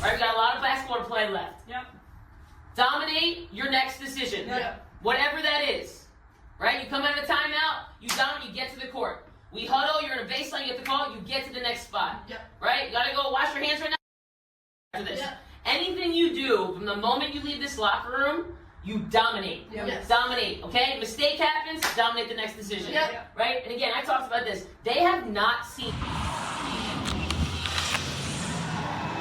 Right, we got a lot of basketball to play left. Yep. Dominate your next decision. Yep. Whatever that is. Right? You come out of a timeout, you dominate, you get to the court. We huddle, you're in a baseline, you get the call, you get to the next spot. Yep. Right? You gotta go wash your hands right now. After this. Yep. Anything you do from the moment you leave this locker room, you dominate. Yep. Yes. Dominate, okay? Mistake happens, dominate the next decision. Yep. Right? And again, I talked about this. They have not seen...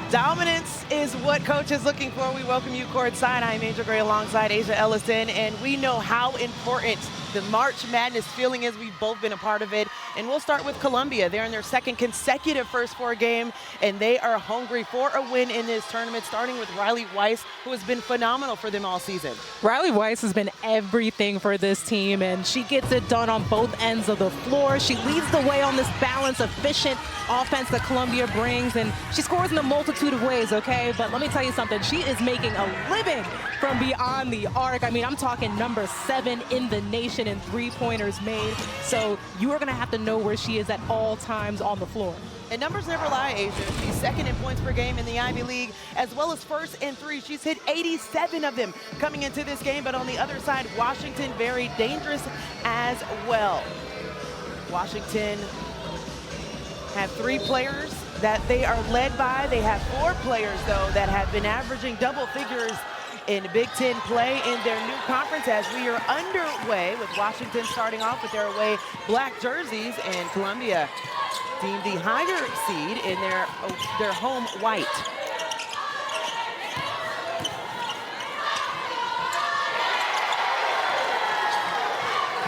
Dominance is what coach is looking for. We welcome you courtside. I'm Angel Gray alongside Asia Ellison, and we know how important the March Madness feeling is. We've both been a part of it. And we'll start with Columbia. They're in their second consecutive first four game, and they are hungry for a win in this tournament, starting with Riley Weiss, who has been phenomenal for them all season. Riley Weiss has been everything for this team, and she gets it done on both ends of the floor. She leads the way on this balanced, efficient offense that Columbia brings, and she scores in a multitude of ways, okay? But let me tell you something. She is making a living from beyond the arc. I mean, I'm talking number 7 in the nation in three-pointers made. So you are going to have to know where she is at all times on the floor. And numbers never lie, Asia. She's second in points per game in the Ivy League, as well as first in three. She's hit 87 of them coming into this game, but on the other side, Washington very dangerous as well. Washington have 3 players that they are led by. They have 4 players, though, that have been averaging double figures in Big Ten play in their new conference as we are underway with Washington starting off with their away black jerseys and Columbia deemed the higher seed in their home white.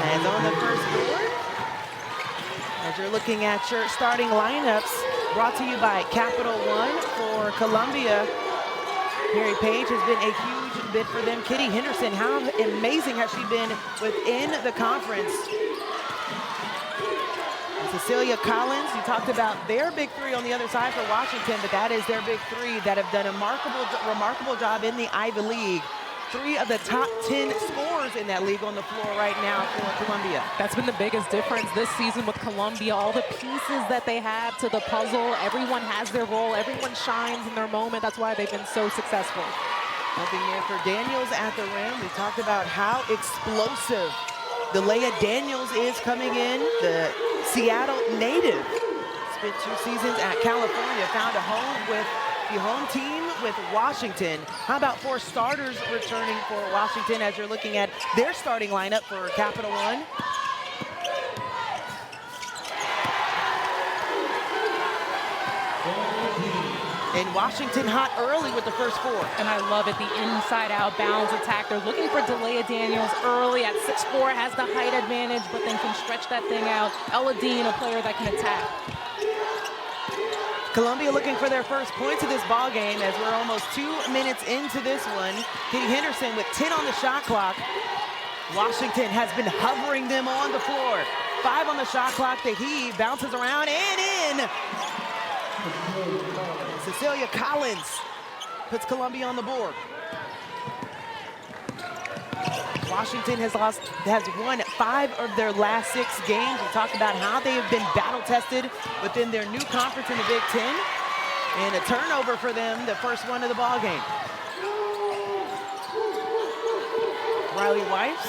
And on the first board, as you're looking at your starting lineups, brought to you by Capital One for Columbia. Perry Page has been a huge bid for them. Kitty Henderson, how amazing has she been within the conference? And Cecilia Collins, you talked about their big 3 on the other side for Washington, but that is their big 3 that have done a remarkable job in the Ivy League. 3 of the top 10 scorers in that league on the floor right now for Columbia. That's been the biggest difference this season with Columbia. All the pieces that they have to the puzzle, everyone has their role, everyone shines in their moment. That's why they've been so successful. Nothing there for Daniels at the rim. We talked about how explosive Delia Daniels is coming in, the Seattle native. Spent 2 seasons at California, found a home with the home team with Washington. How about 4 starters returning for Washington as you're looking at their starting lineup for Capital One? And Washington hot early with the first 4. And I love it, the inside-out balance attack. They're looking for Delia Daniels early at 6'4", has the height advantage, but then can stretch that thing out. Ella Dean, a player that can attack. Columbia looking for their first points of this ball game as we're almost 2 minutes into this one. Kitty Henderson with 10 on the shot clock. Washington has been hovering them on the floor. 5 on the shot clock. The heave bounces around and in. Cecilia Collins puts Columbia on the board. Washington has won 5 of their last 6 games. We talked about how they have been battle-tested within their new conference in the Big Ten. And a turnover for them, the first one of the ball game. Riley Weiss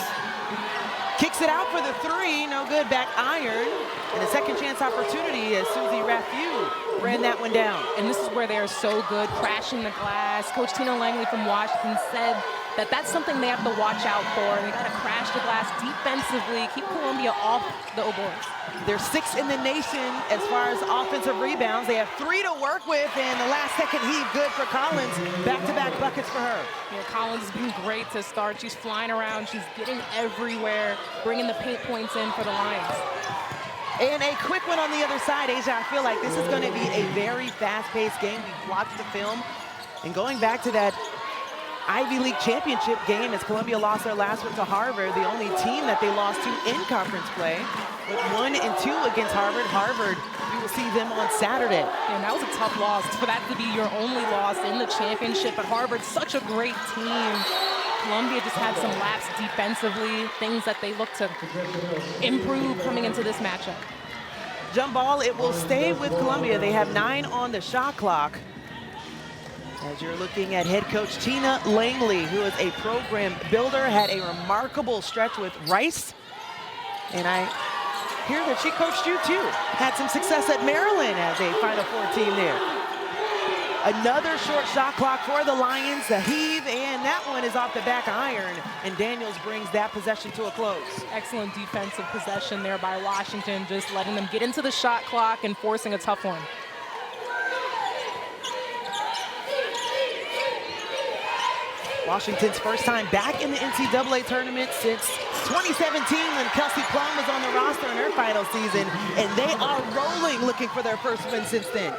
kicks it out for the 3, no good, back iron. And a second chance opportunity as Susie Raffu ran that one down. And this is where they are so good, crashing the glass. Coach Tina Langley from Washington said that that's something they have to watch out for. They got to crash the glass defensively, keep Columbia off the boards. They're 6th in the nation as far as offensive rebounds. They have 3 to work with, and the last second heave good for Collins. Back-to-back buckets for her. Yeah, Collins has been great to start. She's flying around. She's getting everywhere, bringing the paint points in for the Lions. And a quick one on the other side, Asia. I feel like this is going to be a very fast-paced game. We've watched the film. And going back to that Ivy League championship game as Columbia lost their last one to Harvard, the only team that they lost to in conference play, with 1 and 2 against Harvard. Harvard, we will see them on Saturday. And that was a tough loss for that to be your only loss in the championship. But Harvard's such a great team. Columbia just had some laps defensively, things that they look to improve coming into this matchup. Jump ball, it will stay with Columbia. They have 9 on the shot clock. As you're looking at head coach Tina Langley, who is a program builder, had a remarkable stretch with Rice. And I hear that she coached you too. Had some success at Maryland as a Final Four team there. Another short shot clock for the Lions, the heave, and that one is off the back iron, and Daniels brings that possession to a close. Excellent defensive possession there by Washington, just letting them get into the shot clock and forcing a tough one. Washington's first time back in the NCAA tournament since 2017 when Kelsey Plum was on the roster in her final season, and they are rolling, looking for their first win since then.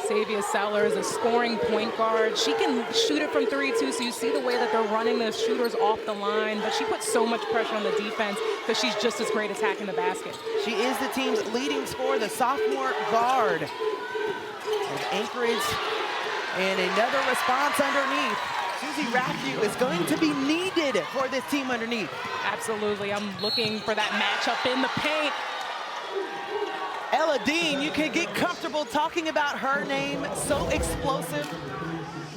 Savia Sellers, a scoring point guard. She can shoot it from 3 too, so you see the way that they're running the shooters off the line, but she puts so much pressure on the defense because she's just as great attacking the basket. She is the team's leading scorer, the sophomore guard. And Anchorage, and another response underneath. Susie Raffu is going to be needed for this team underneath. Absolutely, I'm looking for that matchup in the paint. Ella Dean, you can get comfortable talking about her name, so explosive.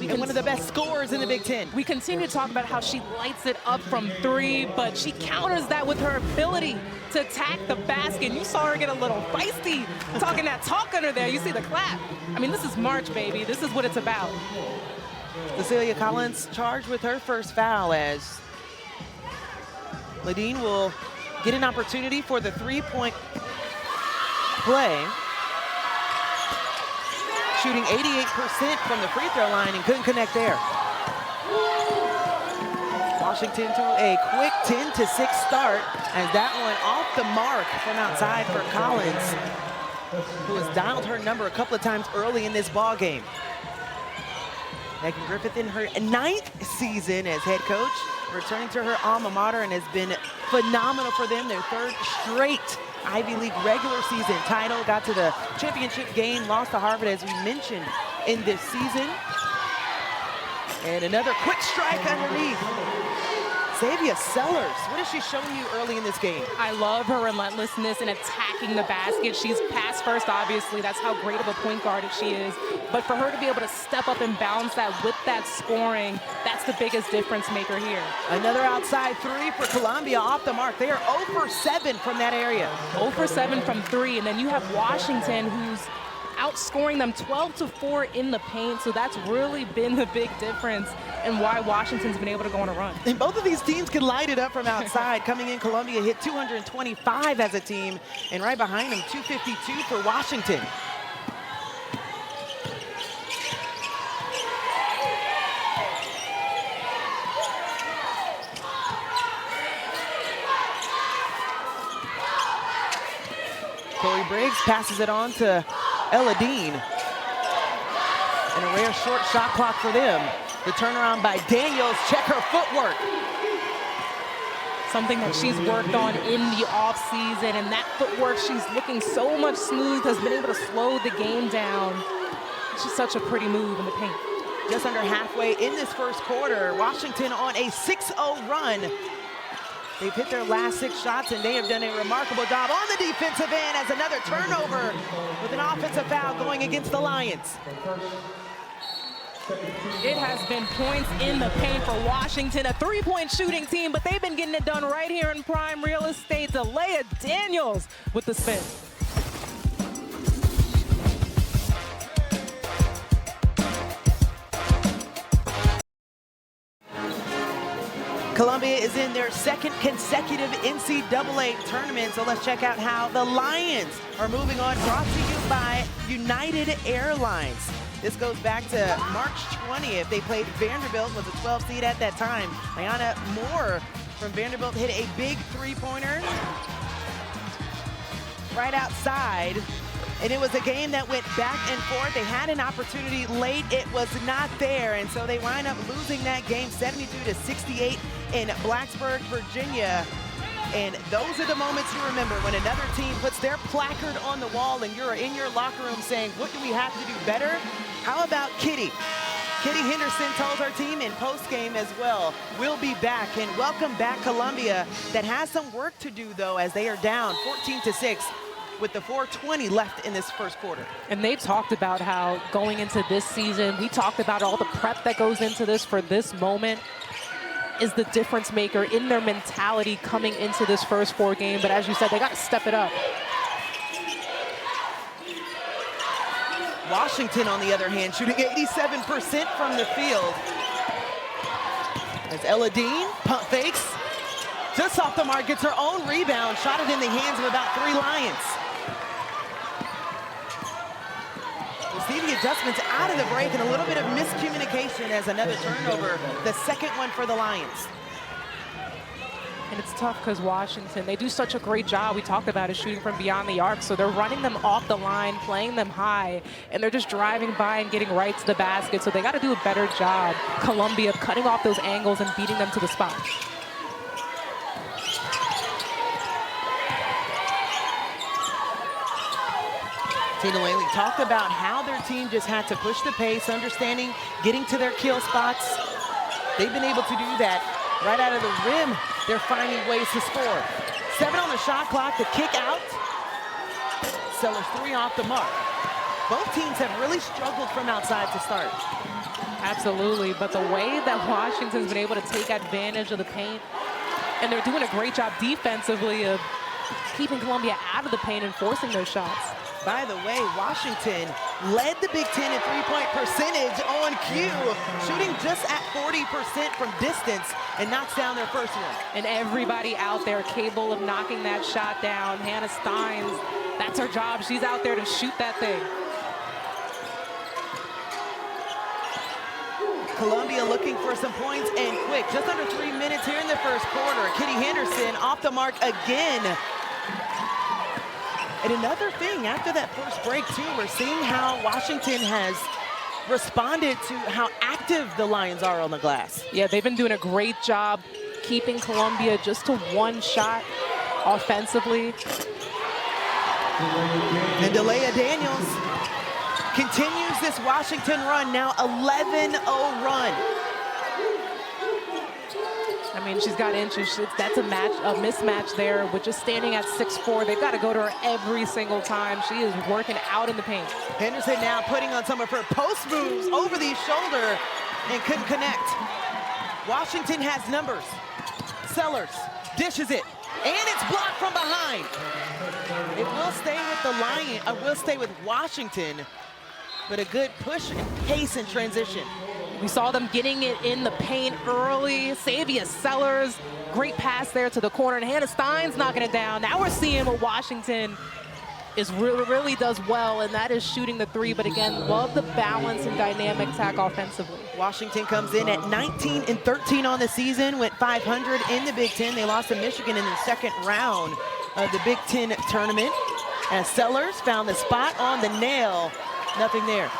And one of the best scorers in the Big Ten. We continue to talk about how she lights it up from 3, but she counters that with her ability to attack the basket. You saw her get a little feisty, talking that talk under there. You see the clap. I mean, this is March, baby. This is what it's about. Cecilia Collins charged with her first foul as Ladine will get an opportunity for the three-point play. Shooting 88% from the free throw line and couldn't connect there. Washington to a quick 10-6 start as that one off the mark from outside for Collins, who has dialed her number a couple of times early in this ball game. Megan Griffith in her 9th season as head coach, returning to her alma mater, and has been phenomenal for them. Their 3rd straight Ivy League regular season title, got to the championship game, lost to Harvard as we mentioned in this season. And another quick strike underneath. Savia Sellers, what has she shown you early in this game? I love her relentlessness in attacking the basket. She's pass first, obviously. That's how great of a point guard she is. But for her to be able to step up and balance that with that scoring, that's the biggest difference maker here. Another outside 3 for Columbia, off the mark. They are 0 for 7 from that area. 0 for 7 from 3, and then you have Washington, who's outscoring them 12-4 in the paint, so that's really been the big difference and why Washington's been able to go on a run. And both of these teams can light it up from outside. Coming in, Columbia hit 225 as a team, and right behind them, 252 for Washington. Corey Briggs passes it on to Ella Dean. And a rare short shot clock for them. The turnaround by Daniels, check her footwork. Something that she's worked on in the offseason, and that footwork, she's looking so much smooth, has been able to slow the game down. She's such a pretty move in the paint. Just under halfway in this first quarter, Washington on a 6-0 run. They've hit their last 6 shots, and they have done a remarkable job on the defensive end as another turnover with an offensive foul going against the Lions. It has been points in the paint for Washington, a 3-point shooting team, but they've been getting it done right here in prime real estate. Delia Daniels with the spin. Columbia is in their 2nd consecutive NCAA tournament, so let's check out how the Lions are moving on, brought to you by United Airlines. This goes back to March 20th. They played Vanderbilt, was a 12 seed at that time. Ayana Moore from Vanderbilt hit a big 3-pointer right outside. And it was a game that went back and forth. They had an opportunity late. It was not there. And so they wind up losing that game 72-68 in Blacksburg, Virginia. And those are the moments you remember when another team puts their placard on the wall and you're in your locker room saying, what do we have to do better? How about Kitty? Kitty Henderson told her team in post-game as well, we'll be back, and welcome back Columbia, that has some work to do though as they are down 14-6 with the 4:20 left in this first quarter. And they've talked about how going into this season, we talked about all the prep that goes into this for this moment is the difference maker in their mentality coming into this first 4 game. But as you said, they got to step it up. Washington, on the other hand, shooting 87% from the field. As Ella Dean pump fakes, just off the mark, gets her own rebound, shot it in the hands of about 3 Lions. Receiving adjustments out of the break and a little bit of miscommunication as another turnover, the second one for the Lions. And it's tough because Washington, they do such a great job. We talked about it, shooting from beyond the arc. So they're running them off the line, playing them high, and they're just driving by and getting right to the basket. So they got to do a better job, Columbia, cutting off those angles and beating them to the spot. Tina Whaley talked about how their team just had to push the pace, understanding, getting to their kill spots. They've been able to do that right out of the rim. They're finding ways to score. 7 on the shot clock, the kick out. Sellers 3 off the mark. Both teams have really struggled from outside to start. Absolutely, but the way that Washington's been able to take advantage of the paint, and they're doing a great job defensively of keeping Columbia out of the paint and forcing those shots. By the way, Washington led the Big Ten in three-point percentage on cue, shooting just at 40% from distance, and knocks down their first one. And everybody out there capable of knocking that shot down. Hannah Steins, that's her job. She's out there to shoot that thing. Columbia looking for some points and quick. Just under 3 minutes here in the first quarter. Kitty Henderson off the mark again. And another thing, after that first break, too, we're seeing how Washington has responded to how active the Lions are on the glass. Yeah, they've been doing a great job keeping Columbia just to 1 shot offensively. And Delia Daniels continues this Washington run, now 11-0 run. I mean, she's got inches. That's a mismatch there with just standing at 6'4". They've got to go to her every single time. She is working out in the paint. Henderson now putting on some of her post moves over the shoulder and couldn't connect. Washington has numbers. Sellers dishes it, and it's blocked from behind. It will stay with the Lions. Will stay with Washington, but a good push and pace in transition. We saw them getting it in the paint early. Savia Sellers, great pass there to the corner, and Hannah Steins knocking it down. Now we're seeing what Washington really does well, and that is shooting the 3. But again, love the balance and dynamic attack offensively. Washington comes in at 19-13 on the season, went 500 in the Big Ten. They lost to Michigan in the second round of the Big Ten tournament. As Sellers found the spot on the nail, nothing there.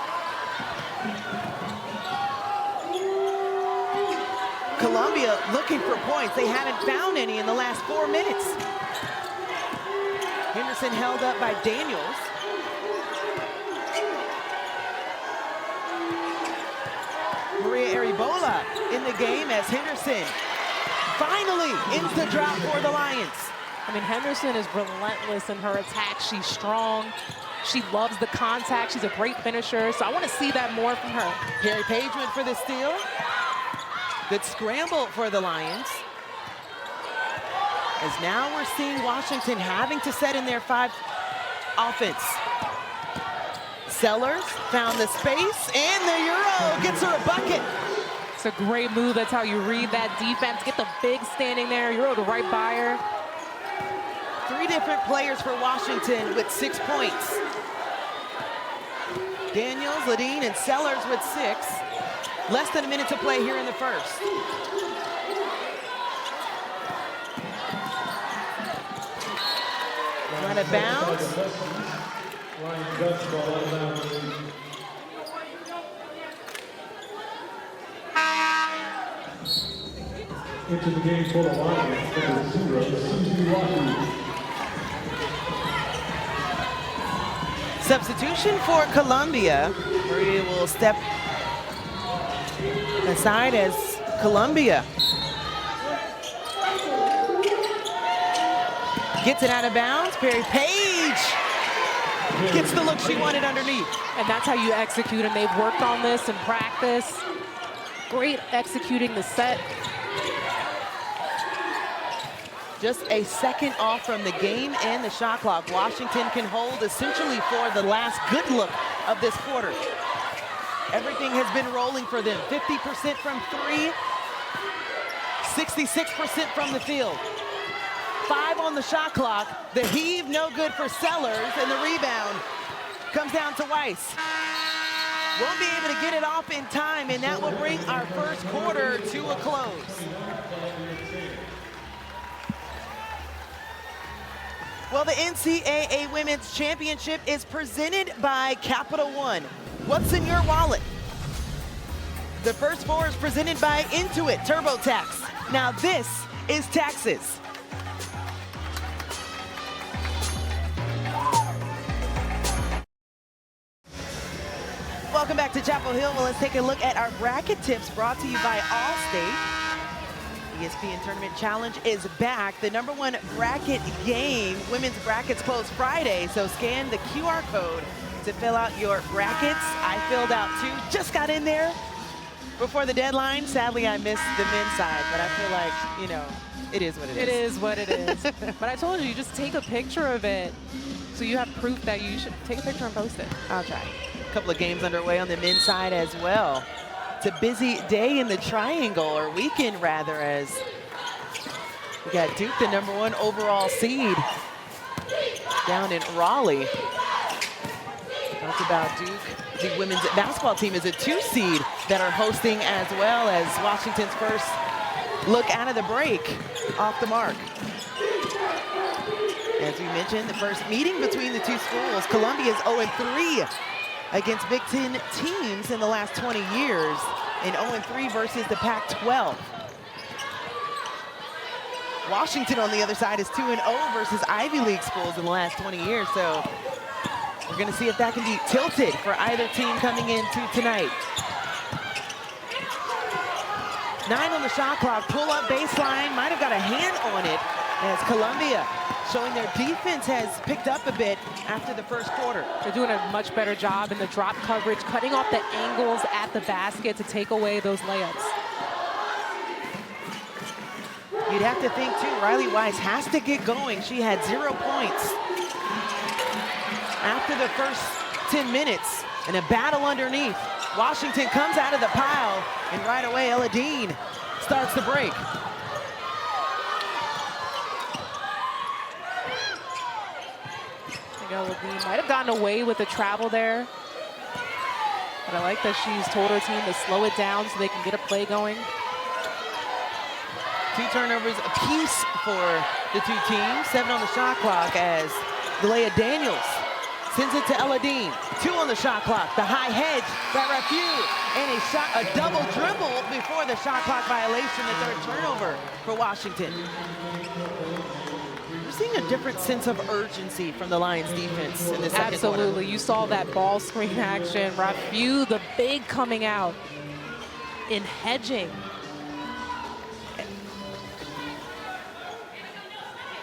Columbia looking for points. They haven't found any in the last 4 minutes. Henderson held up by Daniels. Maria Aribola in the game as Henderson finally ends the drop for the Lions. I mean, Henderson is relentless in her attack. She's strong. She loves the contact. She's a great finisher. So I want to see that more from her. Perry Page went for the steal. Good scramble for the Lions. As now we're seeing Washington having to set in their 5 offense. Sellers found the space, and the Euro gets her a bucket. It's a great move. That's how you read that defense. Get the big standing there. Euro to right by her. 3 different players for Washington with 6 points. Daniels, Ladine, and Sellers with 6. Less than a minute to play here in the first. Out of bounds. Into the game for the Lions, number 0, Susie Rocky. Substitution for Columbia. Maria will step aside as Columbia gets it out of bounds. Perry Page Gets the look she wanted underneath. And that's how you execute, and they've worked on this in practice. Great executing the set. Just a second off from the game and the shot clock. Washington can hold essentially for the last good look of this quarter. Everything has been rolling for them. 50% from three, 66% from the field. 5 on the shot clock. The heave, no good for Sellers, and the rebound comes down to Weiss. Won't be able to get it off in time, and that will bring our first quarter to a close. Well, the NCAA Women's Championship is presented by Capital One. What's in your wallet? The first 4 is presented by Intuit TurboTax. Now this is taxes. Welcome back to Chapel Hill. Well, let's take a look at our bracket tips brought to you by Allstate. ESPN Tournament Challenge is back. The #1 bracket game. Women's brackets close Friday, so scan the QR code to fill out your brackets. I filled out 2, just got in there before the deadline. Sadly, I missed the men's side, but I feel like, you know, it is what it is. It is what it is. But I told you, just take a picture of it so you have proof that you should take a picture and post it. I'll try. A couple of games underway on the men's side as well. It's a busy day in the triangle, or weekend rather, as we got Duke, the #1 overall seed, down in Raleigh. Talked about Duke. The women's basketball team is a 2 seed that are hosting, as well as Washington's first look out of the break off the mark. As we mentioned, the first meeting between the two schools. Columbia's 0-3 against Big Ten teams in the last 20 years, and 0-3 versus the Pac-12. Washington, on the other side, is 2-0 versus Ivy League schools in the last 20 years, so we're going to see if that can be tilted for either team coming into tonight. 9 on the shot clock, pull up baseline, might have got a hand on it, as Columbia showing their defense has picked up a bit after the first quarter. They're doing a much better job in the drop coverage, cutting off the angles at the basket to take away those layups. You'd have to think, too, Riley Weiss has to get going. She had 0 points after the first 10 minutes, and a battle underneath. Washington comes out of the pile, and right away, Ella Dean starts the break. Ella Dean might have gotten away with the travel there, but I like that she's told her team to slow it down so they can get a play going. 2 turnovers apiece for the 2 teams. 7 on the shot clock as Galea Daniels sends it to Ella Dean. 2 on the shot clock. The high hedge by Rafu, and a double dribble before the shot clock violation. The 3rd turnover for Washington. We're seeing a different sense of urgency from the Lions defense in the second quarter. Absolutely. You saw that ball screen action. Rafu, the big coming out in hedging.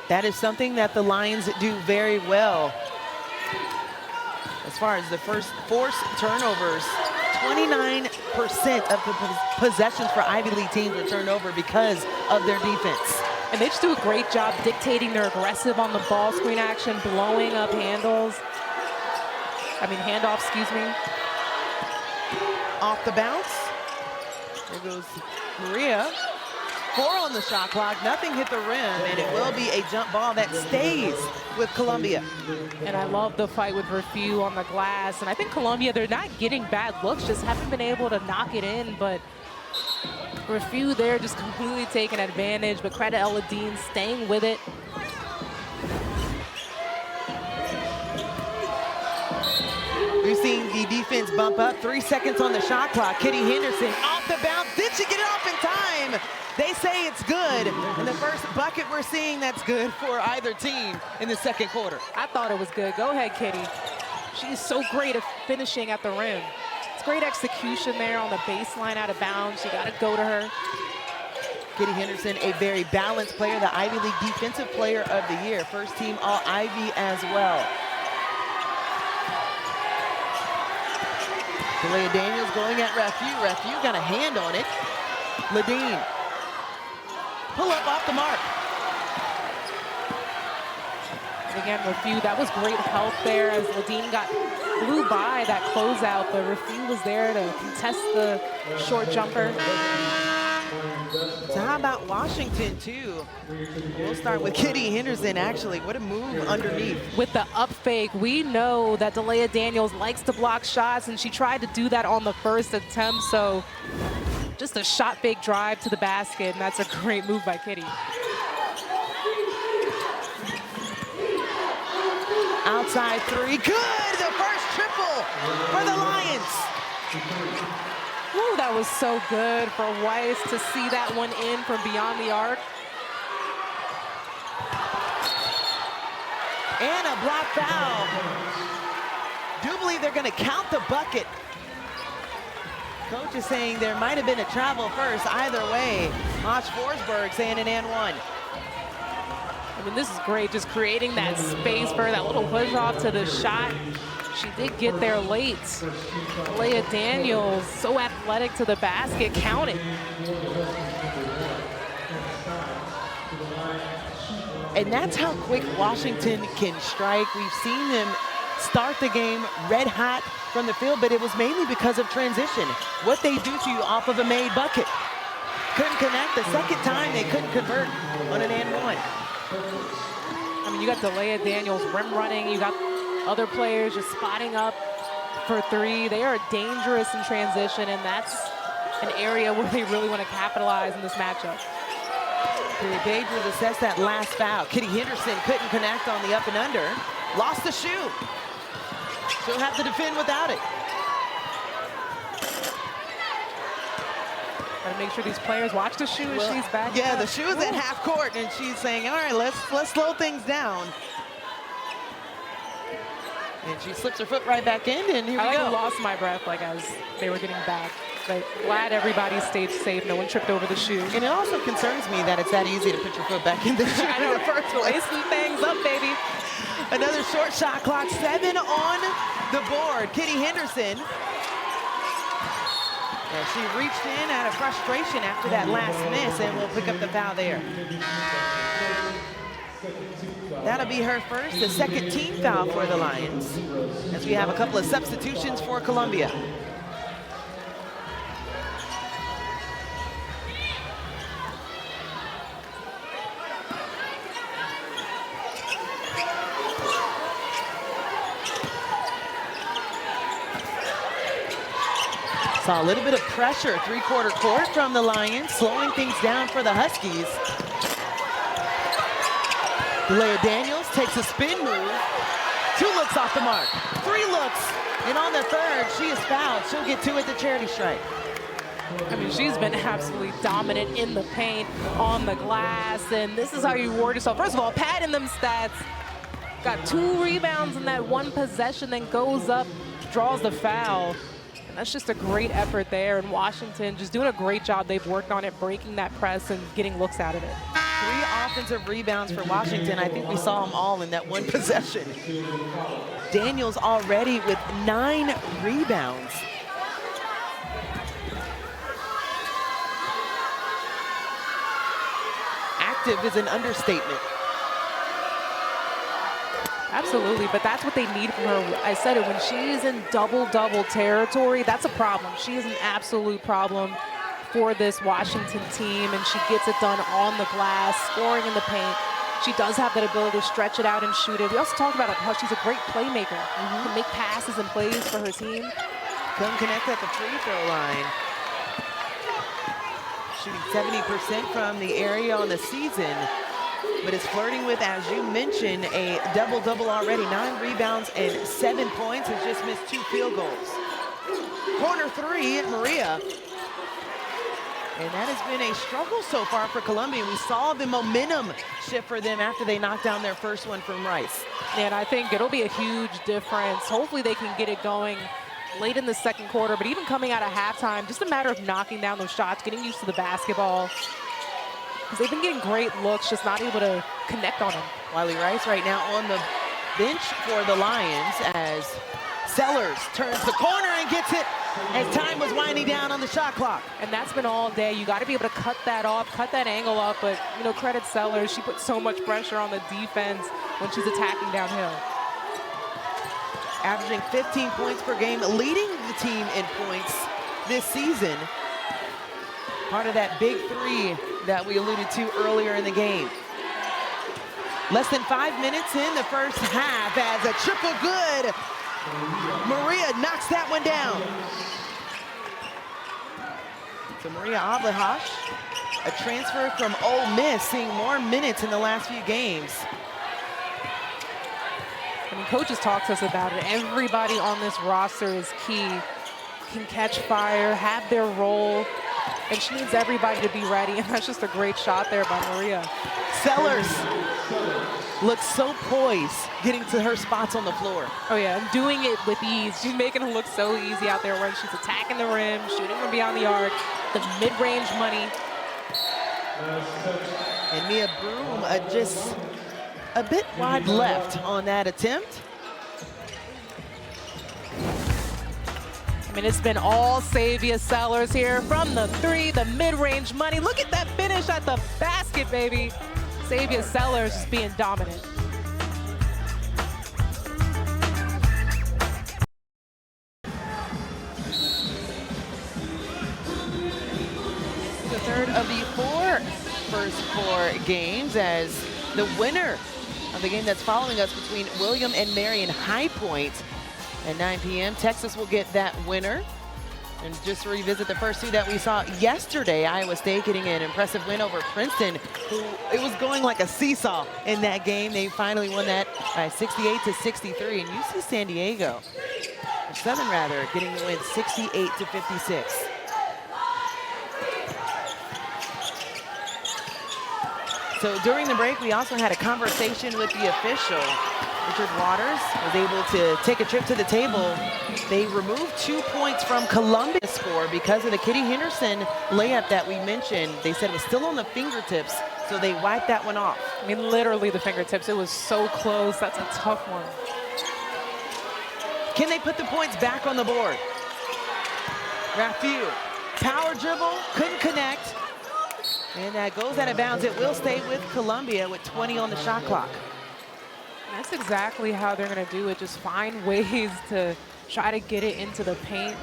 That is something that the Lions do very well. As far as the first forced turnovers, 29% of the possessions for Ivy League teams were turned over because of their defense. And they just do a great job dictating. They're aggressive on the ball screen action, blowing up handoffs, excuse me. Off the bounce. There goes Maria. 4 on the shot clock, nothing hit the rim, and it will be a jump ball that stays with Columbia. And I love the fight with Rafu on the glass. And I think Columbia, they're not getting bad looks, just haven't been able to knock it in. But Rafu there just completely taking advantage, but credit Ella Dean staying with it. We've seen the defense bump up. 3 seconds on the shot clock. Kitty Henderson off the bounce. Did she get it off in time? They say it's good. And the first bucket we're seeing that's good for either team in the second quarter. I thought it was good. Go ahead, Kitty. She's so great at finishing at the rim. It's great execution there on the baseline out of bounds. You got to go to her. Kitty Henderson, a very balanced player, the Ivy League Defensive Player of the Year. First team All-Ivy as well. Delia Daniels going at Refu. Refu got a hand on it. Ladine. Pull up off the mark. Again, Refu, that was great help there as Ladine blew by that closeout, but Refu was there to contest the short jumper. So how about Washington, too? We'll start with Kitty Henderson, actually. What a move underneath. With the up fake, we know that Delia Daniels likes to block shots, and she tried to do that on the first attempt, so just a shot fake drive to the basket, and that's a great move by Kitty. Outside three, good! The first triple for the Lions. Ooh, that was so good for Weiss to see that one in from beyond the arc. And a block foul. Do believe they're going to count the bucket. Coach is saying there might have been a travel first. Either way, Moch Forsberg saying an and one. I mean, this is great, just creating that space for that little push off to the shot. She did get there late. Delia Daniels, so athletic to the basket, counted. And that's how quick Washington can strike. We've seen them start the game red hot from the field, but it was mainly because of transition. What they do to you off of a made bucket. Couldn't connect. The second time they couldn't convert on an and one. I mean, you got Delia Daniels rim running. You got other players just spotting up for three. They are dangerous in transition, and that's an area where they really want to capitalize in this matchup. The Patriots assess that last foul. Kitty Henderson couldn't connect on the up and under. Lost the shoe. She'll have to defend without it. Got to make sure these players watch the shoe as she's back. Yeah, the shoe is at half court, and she's saying, all right, let's slow things down. And she slips her foot right back in, and here we go. I lost my breath like as they were getting back. But glad everybody stayed safe. No one tripped over the shoe. And it also concerns me that it's that easy to put your foot back in the shoe in the first place. Lacing things up, baby. Another short shot clock, 7 on the board. Kitty Henderson. And she reached in out of frustration after that last miss, and will pick up the foul there. That'll be her first, the second team foul for the Lions, as we have a couple of substitutions for Columbia. Saw a little bit of pressure, three-quarter court from the Lions, slowing things down for the Huskies. Delia Daniels takes a spin move. 2 looks off the mark. 3 looks, and on the third, she is fouled. She'll get 2 at the charity stripe. I mean, she's been absolutely dominant in the paint, on the glass, and this is how you reward yourself. First of all, padding them stats. Got 2 rebounds in that one possession, then goes up, draws the foul. And that's just a great effort there, and Washington just doing a great job. They've worked on it, breaking that press and getting looks out of it. 3 offensive rebounds for Washington. I think we saw them all in that one possession. Daniels already with 9 rebounds. Active is an understatement. Absolutely, but that's what they need from her. I said it, when she's in double-double territory, that's a problem. She is an absolute problem for this Washington team, and she gets it done on the glass, scoring in the paint. She does have that ability to stretch it out and shoot it. We also talked about how she's a great playmaker. Can make passes and plays for her team. Couldn't connect at the free throw line. Shooting 70% from the area on the season, but is flirting with, as you mentioned, a double-double already. 9 rebounds and 7 points. Has just missed 2 field goals. Corner 3, Maria. And that has been a struggle so far for Columbia. We saw the momentum shift for them after they knocked down their first one from Rice. And I think it'll be a huge difference. Hopefully they can get it going late in the second quarter, but even coming out of halftime, just a matter of knocking down those shots, getting used to the basketball. Because they've been getting great looks, just not able to connect on them. Wiley Rice right now on the bench for the Lions as Sellers turns the corner and gets it as time was winding down on the shot clock. And that's been all day. You got to be able to cut that off, cut that angle off. But, you know, credit Sellers. She put so much pressure on the defense when she's attacking downhill. Averaging 15 points per game, leading the team in points this season. Part of that big three that we alluded to earlier in the game. Less than 5 minutes in the first half as a triple good. Maria knocks that one down. So Maria Ablahash, a transfer from Ole Miss, seeing more minutes in the last few games. I mean, coaches talk to us about it. Everybody on this roster is key. Can catch fire, have their role, and she needs everybody to be ready. And that's just a great shot there by Maria. Sellers looks so poised getting to her spots on the floor. Oh yeah, and doing it with ease. She's making it look so easy out there when she's attacking the rim, shooting from beyond the arc, the mid-range money. And Mia Broom just a bit wide left on that attempt. I mean, it's been all Savia Sellers here from the three, the mid-range money. Look at that finish at the basket, baby. Savia Sellers is being dominant. The third of the first four games as the winner of the game that's following us between William and Marion High Point at 9 p.m. Texas will get that winner. And just to revisit the first two that we saw yesterday, Iowa State getting an impressive win over Princeton, who it was going like a seesaw in that game. They finally won that by 68-63. And UC San Diego, or Southern rather, getting the win 68-56. So during the break, we also had a conversation with the official. Richard Waters was able to take a trip to the table. They removed 2 points from Columbia's score because of the Kitty Henderson layup that we mentioned. They said it was still on the fingertips, so they wiped that one off. I mean, literally the fingertips. It was so close. That's a tough one. Can they put the points back on the board? Rafiu, power dribble, couldn't connect. And that goes out of bounds. It will stay with Columbia with 20 on the shot clock. That's exactly how they're going to do it. Just find ways to try to get it into the paint.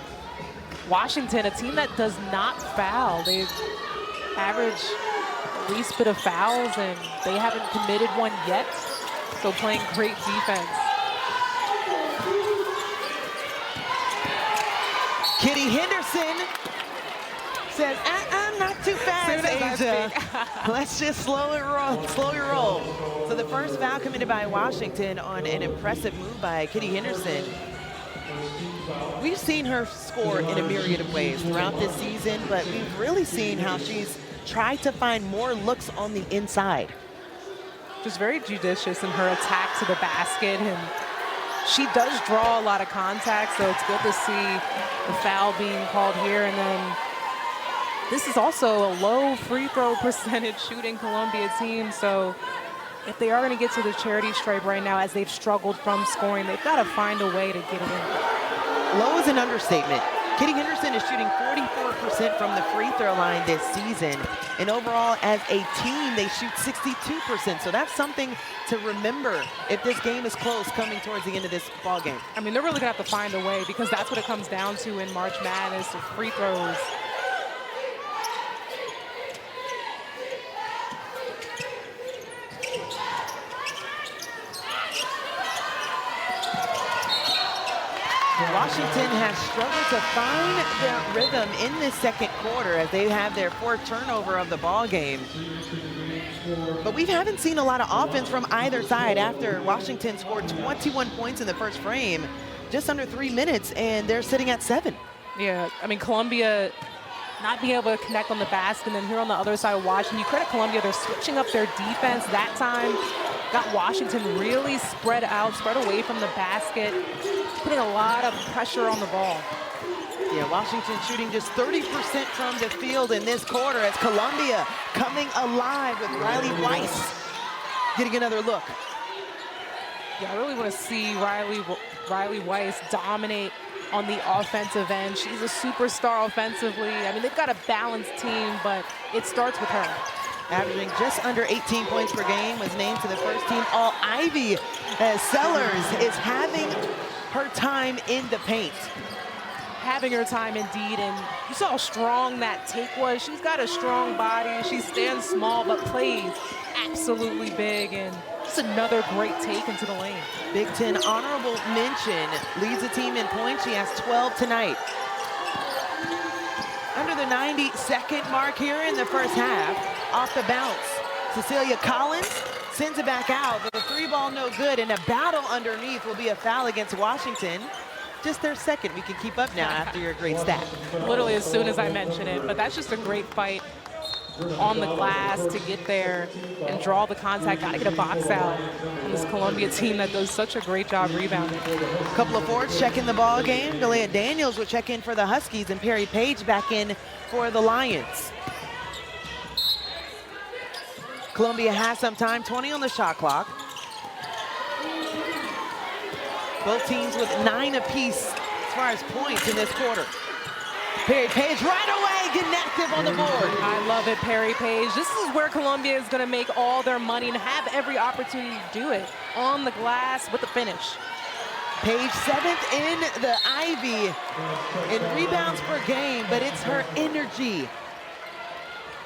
Washington, a team that does not foul. They average the least bit of fouls, and they haven't committed one yet. So playing great defense. Kitty Henderson says, not too fast, Asia. Let's just slow your roll. So the first foul committed by Washington on an impressive move by Kitty Henderson. We've seen her score in a myriad of ways throughout this season, but we've really seen how she's tried to find more looks on the inside. Just very judicious in her attack to the basket, and she does draw a lot of contact, so it's good to see the foul being called here. And then this is also a low free throw percentage shooting Columbia team, so if they are going to get to the charity stripe right now, as they've struggled from scoring, they've got to find a way to get it in. Low is an understatement. Kitty Henderson is shooting 44% from the free throw line this season. And overall, as a team, they shoot 62%. So that's something to remember if this game is close coming towards the end of this ball game. I mean, they're really going to have to find a way, because that's what it comes down to in March Madness, the free throws. Washington has struggled to find their rhythm in this second quarter as they have their fourth turnover of the ball game. But we haven't seen a lot of offense from either side after Washington scored 21 points in the first frame, just under 3 minutes, and they're sitting at 7. Yeah, I mean, Columbia not being able to connect on the basket, and then here on the other side of Washington, you credit Columbia, they're switching up their defense that time. Got Washington really spread out, spread away from the basket, putting a lot of pressure on the ball. Yeah, Washington shooting just 30% from the field in this quarter as Columbia coming alive with Riley Weiss getting another look. Yeah, I really want to see Riley Weiss dominate on the offensive end. She's a superstar offensively. I mean, they've got a balanced team, but it starts with her. Averaging just under 18 points per game, was named to the first team All-Ivy. Sellers is having her time in the paint. Having her time indeed, and you saw how strong that take was. She's got a strong body. She stands small, but plays absolutely big, and just another great take into the lane. Big Ten honorable mention, leads the team in points. She has 12 tonight. Under the 90-second mark here in the first half, off the bounce, Cecilia Collins sends it back out, but the three ball no good, and a battle underneath will be a foul against Washington. Just their second. We can keep up now after your great stat. Literally as soon as I mention it, but that's just a great fight on the glass to get there and draw the contact. Got to get a box out on this Columbia team that does such a great job rebounding. A couple of forwards checking the ball game. Delia Daniels will check in for the Huskies, and Perry Page back in for the Lions. Columbia has some time, 20 on the shot clock. Both teams with 9 apiece as far as points in this quarter. Perry Page right away, getting active on the board. I love it, Perry Page. This is where Columbia is going to make all their money and have every opportunity to do it on the glass with the finish. Page 7th in the Ivy in rebounds per game, but it's her energy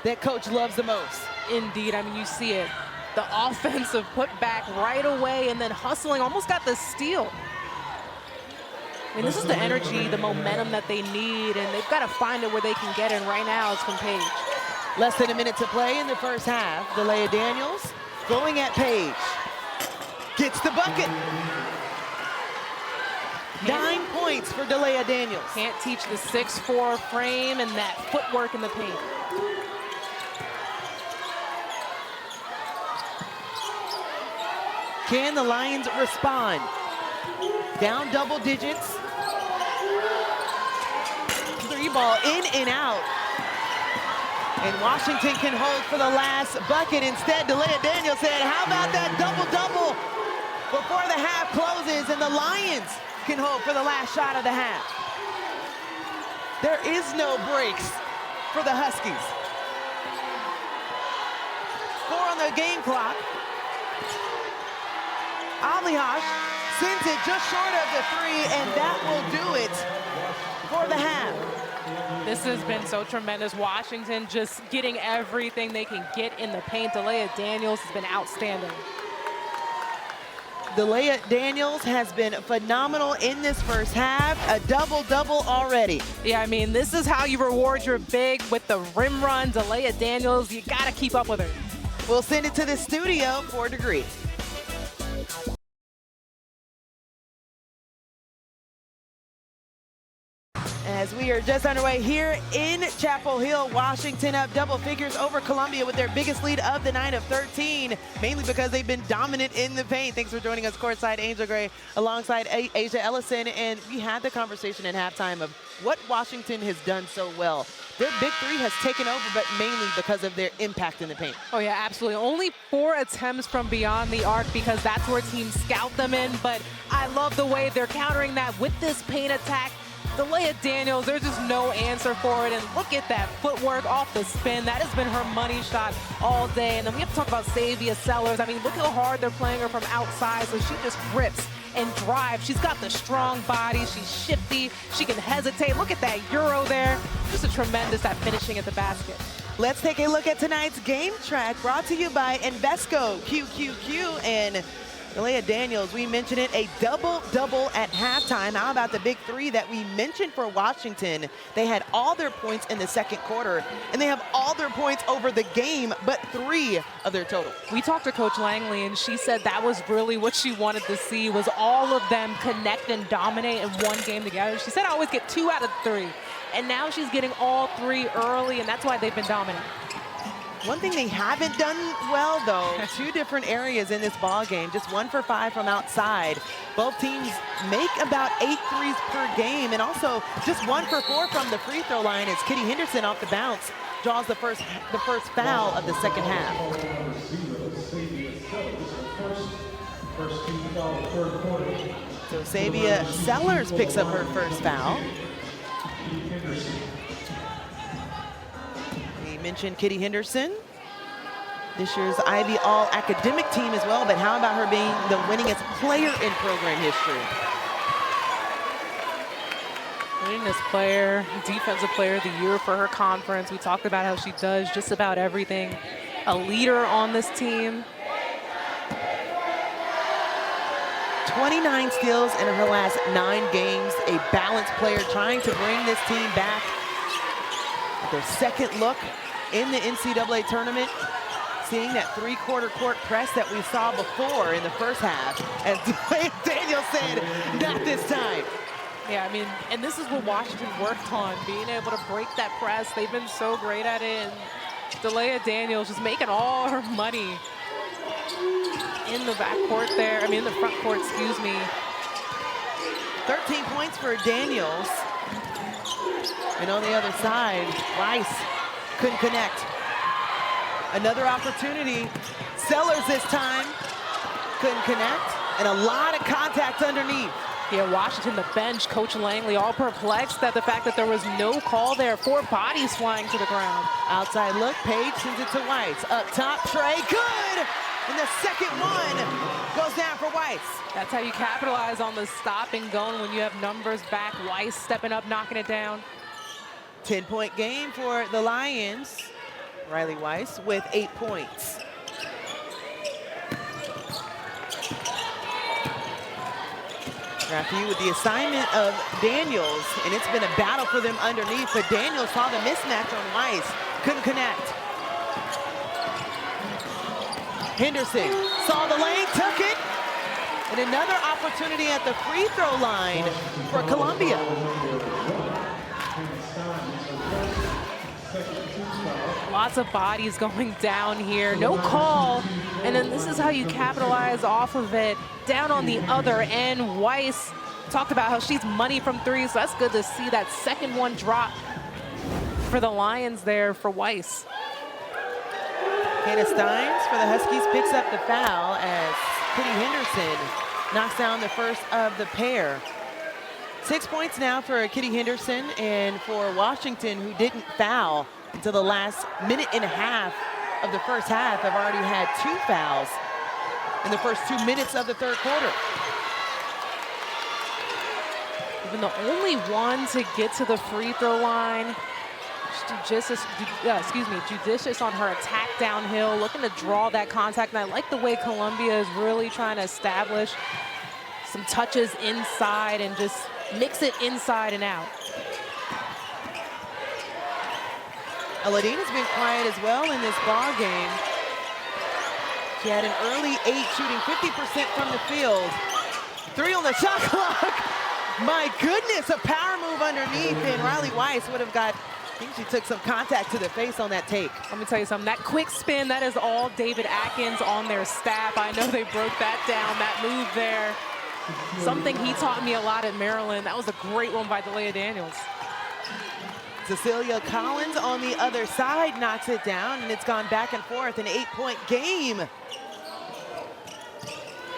that coach loves the most. Indeed, I mean, you see it. The offensive putback right away and then hustling, almost got the steal. I mean, this is the energy, the momentum that they need, and they've got to find it where they can get it. Right now, it's from Page. Less than a minute to play in the first half. Delia Daniels going at Page. Gets the bucket. 9 points for Delia Daniels. Can't teach the 6'4" frame and that footwork in the paint. Can the Lions respond? Down double digits. Three ball in and out. And Washington can hold for the last bucket. Instead, Delia Daniels said, how about that double-double before the half closes, and the Lions can hold for the last shot of the half. There is no breaks for the Huskies. 4 on the game clock. Alihash sends it just short of the 3, and that will do it for the half. This has been so tremendous. Washington just getting everything they can get in the paint. Delia Daniels has been outstanding. Delia Daniels has been phenomenal in this first half. A double-double already. Yeah, I mean, this is how you reward your big with the rim run. Delia Daniels, you got to keep up with her. We'll send it to the studio for Degree. As we are just underway here in Chapel Hill, Washington up double figures over Columbia with their biggest lead of the night of 13, mainly because they've been dominant in the paint. Thanks for joining us courtside, Angel Gray, alongside Asia Ellison. And we had the conversation in halftime of what Washington has done so well. Their big 3 has taken over, but mainly because of their impact in the paint. Oh, yeah, absolutely. Only 4 attempts from beyond the arc because that's where teams scout them in. But I love the way they're countering that with this paint attack. Delia Daniels, there's just no answer for it. And look at that footwork off the spin. That has been her money shot all day. And then we have to talk about Savia Sellers. I mean, look how hard they're playing her from outside. So she just rips and drives. She's got the strong body. She's shifty. She can hesitate. Look at that Euro there. Just a tremendous at finishing at the basket. Let's take a look at tonight's game track brought to you by Invesco QQQ. And Delia Daniels, we mentioned it, a double-double at halftime. How about the big 3 that we mentioned for Washington? They had all their points in the second quarter, and they have all their points over the game, but 3 of their total. We talked to Coach Langley, and she said that was really what she wanted to see, was all of them connect and dominate in one game together. She said I always get 2 out of 3, and now she's getting all 3 early, and that's why they've been dominant. One thing they haven't done well, though, 2 different areas in this ball game, just 1 for 5 from outside. Both teams make about 8 threes per game, and also just 1 for 4 from the free throw line as Kitty Henderson off the bounce draws the first foul of the second half. First team foul, third quarter. So Savia Sellers picks up her first foul. Kitty Henderson. We mentioned Kitty Henderson, this year's Ivy All-Academic team as well, but how about her being the winningest player in program history? Winningest player, defensive player of the year for her conference. We talked about how she does just about everything. A leader on this team. 29 steals in her last 9 games. A balanced player trying to bring this team back. Their second look in the NCAA tournament. Seeing that three-quarter court press that we saw before in the first half. As Daniel said, not this time. Yeah, I mean, and this is what Washington worked on, being able to break that press. They've been so great at it. And Delia Daniels just making all her money in the backcourt there. I mean, in the front court, excuse me. 13 points for Daniels. And on the other side, Rice couldn't connect. Another opportunity. Sellers this time couldn't connect. And a lot of contact underneath. Yeah, Washington, the bench, Coach Langley, all perplexed at the fact that there was no call there. 4 bodies flying to the ground. Outside look, Page sends it to Weiss. Up top, Trey, good! And the second one goes down for Weiss. That's how you capitalize on the stop and going when you have numbers back. Weiss stepping up, knocking it down. 10-point game for the Lions. Riley Weiss with 8 points. Rafi with the assignment of Daniels, and it's been a battle for them underneath, but Daniels saw the mismatch on Weiss, couldn't connect. Henderson saw the lane, took it, and another opportunity at the free throw line for Columbia. Lots of bodies going down here, no call, and then this is how you capitalize off of it. Down on the other end, Weiss talked about how she's money from 3, so that's good to see that second one drop for the Lions there for Weiss. Hannah Steins for the Huskies picks up the foul as Kitty Henderson knocks down the first of the pair. 6 points now for Kitty Henderson, and for Washington, who didn't foul until the last minute and a half of the first half, have already had 2 fouls in the first 2 minutes of the third quarter. Even the only one to get to the free throw line. Judicious on her attack downhill, looking to draw that contact. And I like the way Columbia is really trying to establish some touches inside and just mix it inside and out. Aladina's been quiet as well in this ball game. She had an early 8, shooting 50% from the field. 3 on the shot clock. My goodness, a power move underneath, and Riley Weiss would have got, I think she took some contact to the face on that take. Let me tell you something, that quick spin, that is all David Atkins on their staff. I know they broke that down, that move there. Something he taught me a lot at Maryland. That was a great one by Delia Daniels. Cecilia Collins on the other side knocks it down, and it's gone back and forth, an 8-point game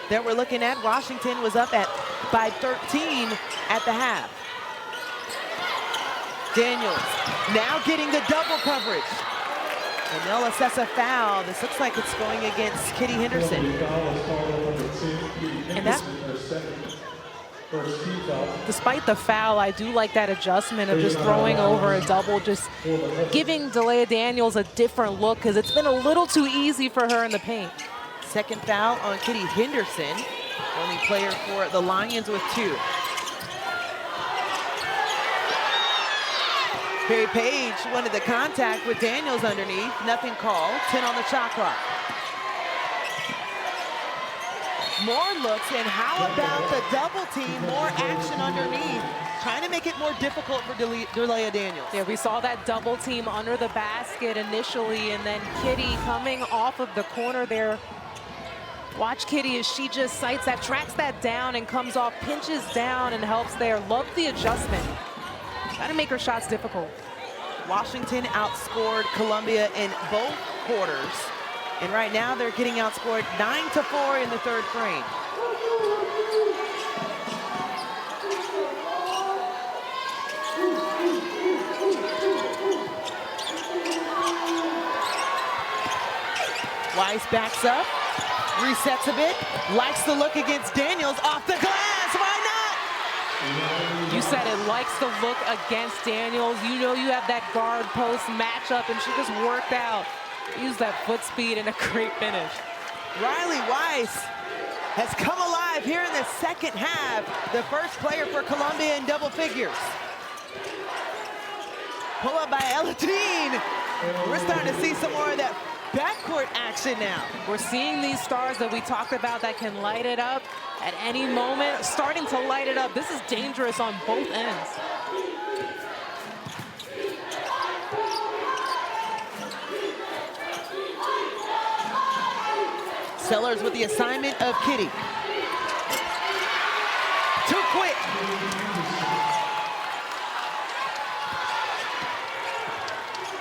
that we're looking at. Washington was up by 13 at the half. Daniels now getting the double coverage, and they'll assess a foul. This looks like it's going against Kitty Henderson. And that, despite the foul, I do like that adjustment of just throwing over a double, just giving Delia Daniels a different look, because it's been a little too easy for her in the paint. Second foul on Kitty Henderson, only player for the Lions with 2. Perry Page wanted the contact with Daniels underneath, nothing called, 10 on the shot clock. More looks, and how about the double team, more action underneath, trying to make it more difficult for Delia Daniels. Yeah, we saw that double team under the basket initially, and then Kitty coming off of the corner there. Watch Kitty as she just sights that, tracks that down, and comes off, pinches down, and helps there. Love the adjustment. Got to make her shots difficult. Washington outscored Columbia in both quarters. And right now they're getting outscored 9-4 in the third frame. Weiss backs up, resets a bit, likes the look against Daniels, off the glass, why not? You said it, likes the look against Daniels. You know you have that guard post matchup, and she just worked out. Used that foot speed and a great finish. Riley Weiss has come alive here in the second half. The first player for Columbia in double figures. Pull up by Eladine. We're starting to see some more of that backcourt action now. We're seeing these stars that we talked about that can light it up at any moment, starting to light it up. This is dangerous on both ends. Sellers with the assignment of Kitty. Too quick.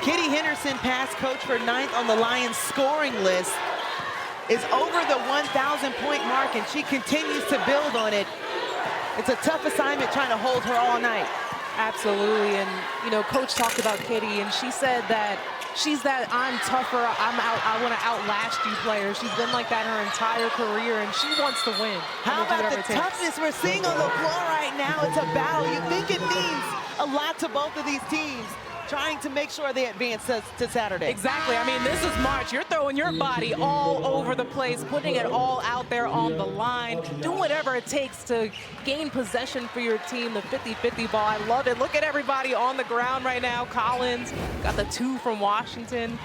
Kitty Henderson, past coach for 9th on the Lions scoring list, is over the 1,000-point mark, and she continues to build on it. It's a tough assignment trying to hold her all night. Absolutely, and you know, Coach talked about Kitty, and she said that she's that I'm tougher, I want to outlast you player. She's been like that her entire career, and she wants to win. How about the toughness we're seeing on the floor right now? It's a battle. You think it means a lot to both of these teams, trying to make sure they advance to Saturday. Exactly. I mean, this is March. You're throwing your body all over the place, putting it all out there on the line, doing whatever it takes to gain possession for your team, the 50-50 ball. I love it. Look at everybody on the ground right now. Collins got the 2 from Washington.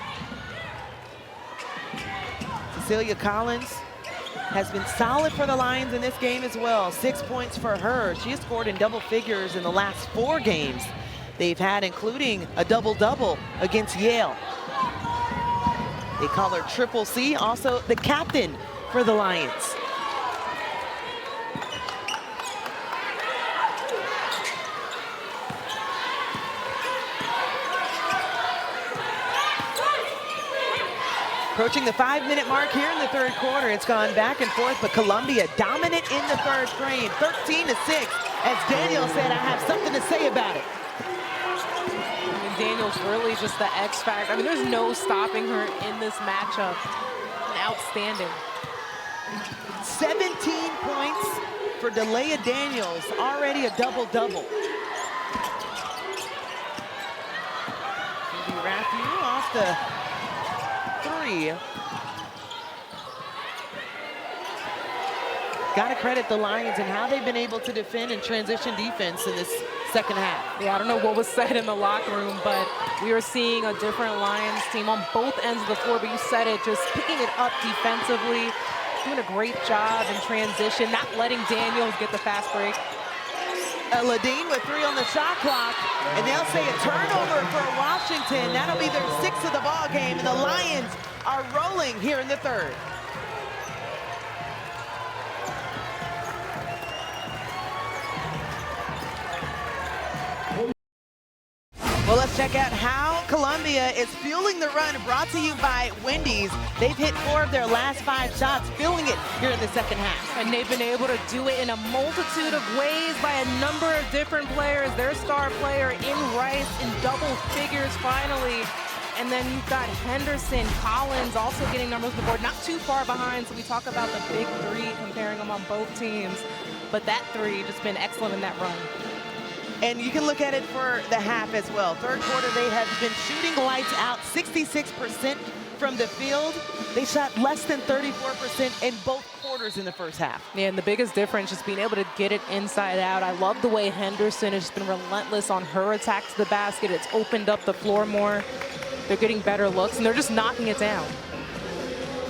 Cecilia Collins has been solid for the Lions in this game as well. 6 points for her. She has scored in double figures in the last 4 games they've had, including a double-double against Yale. They call her Triple C, also the captain for the Lions. Approaching the 5-minute mark here in the third quarter. It's gone back and forth, but Columbia dominant in the third frame, 13-6. As Daniel said, I have something to say about it. Daniel's really just the X factor. I mean, there's no stopping her in this matchup. Outstanding. 17 points for Delia Daniels, already a double-double. Raphael off the 3. Got to credit the Lions and how they've been able to defend and transition defense in this second half. Yeah, I don't know what was said in the locker room, but we are seeing a different Lions team on both ends of the floor, but you said it, just picking it up defensively, doing a great job in transition, not letting Daniels get the fast break. Ladine with 3 on the shot clock, and they'll say a turnover for Washington. That'll be their 6th of the ball game, and the Lions are rolling here in the third. Well, let's check out how Columbia is fueling the run, brought to you by Wendy's. They've hit 4 of their last 5 shots, fueling it here in the second half. And they've been able to do it in a multitude of ways by a number of different players. Their star player in Rice in double figures finally. And then you've got Henderson, Collins also getting numbers on the board, not too far behind. So we talk about the big 3, comparing them on both teams. But that 3 just been excellent in that run. And you can look at it for the half as well. Third quarter, they have been shooting lights out, 66% from the field. They shot less than 34% in both quarters in the first half. Yeah, and the biggest difference is being able to get it inside out. I love the way Henderson has been relentless on her attack to the basket. It's opened up the floor more. They're getting better looks, and they're just knocking it down.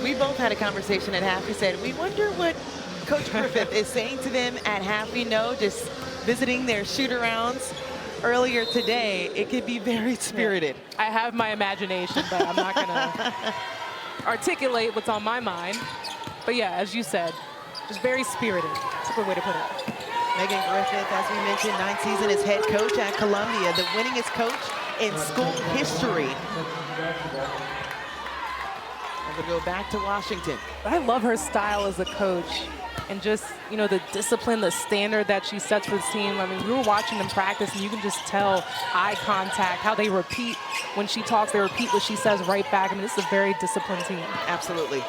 We both had a conversation at half. We said, we wonder what Coach Griffith is saying to them at half. We know, just visiting their shoot-arounds earlier today, it could be very spirited. I have my imagination, but I'm not going to articulate what's on my mind. But yeah, as you said, just very spirited. That's a good way to put it. Megan Griffith, as we mentioned, 9th season as head coach at Columbia, the winningest coach in school history. And we'll go back to Washington. I love her style as a coach. and just, you know, the discipline, the standard that she sets for this team. I mean, we were watching them practice, and you can just tell eye contact, how they repeat when she talks, they repeat what she says right back. I mean, this is a very disciplined team. Absolutely.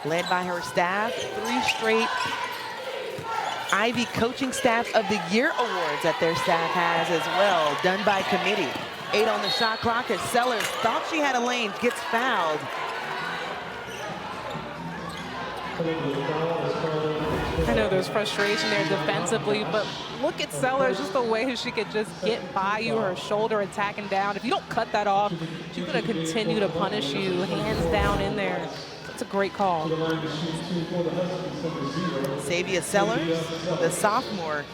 Led by her staff, 3 straight Ivy Coaching Staff of the Year awards that their staff has as well, done by committee. 8 on the shot clock as Sellers thought she had a lane, gets fouled. I know there's frustration there defensively, but look at Sellers, just the way she could just get by you, her shoulder attacking down. If you don't cut that off, she's going to continue to punish you, hands down in there. It's a great call. Savia Sellers, the sophomore,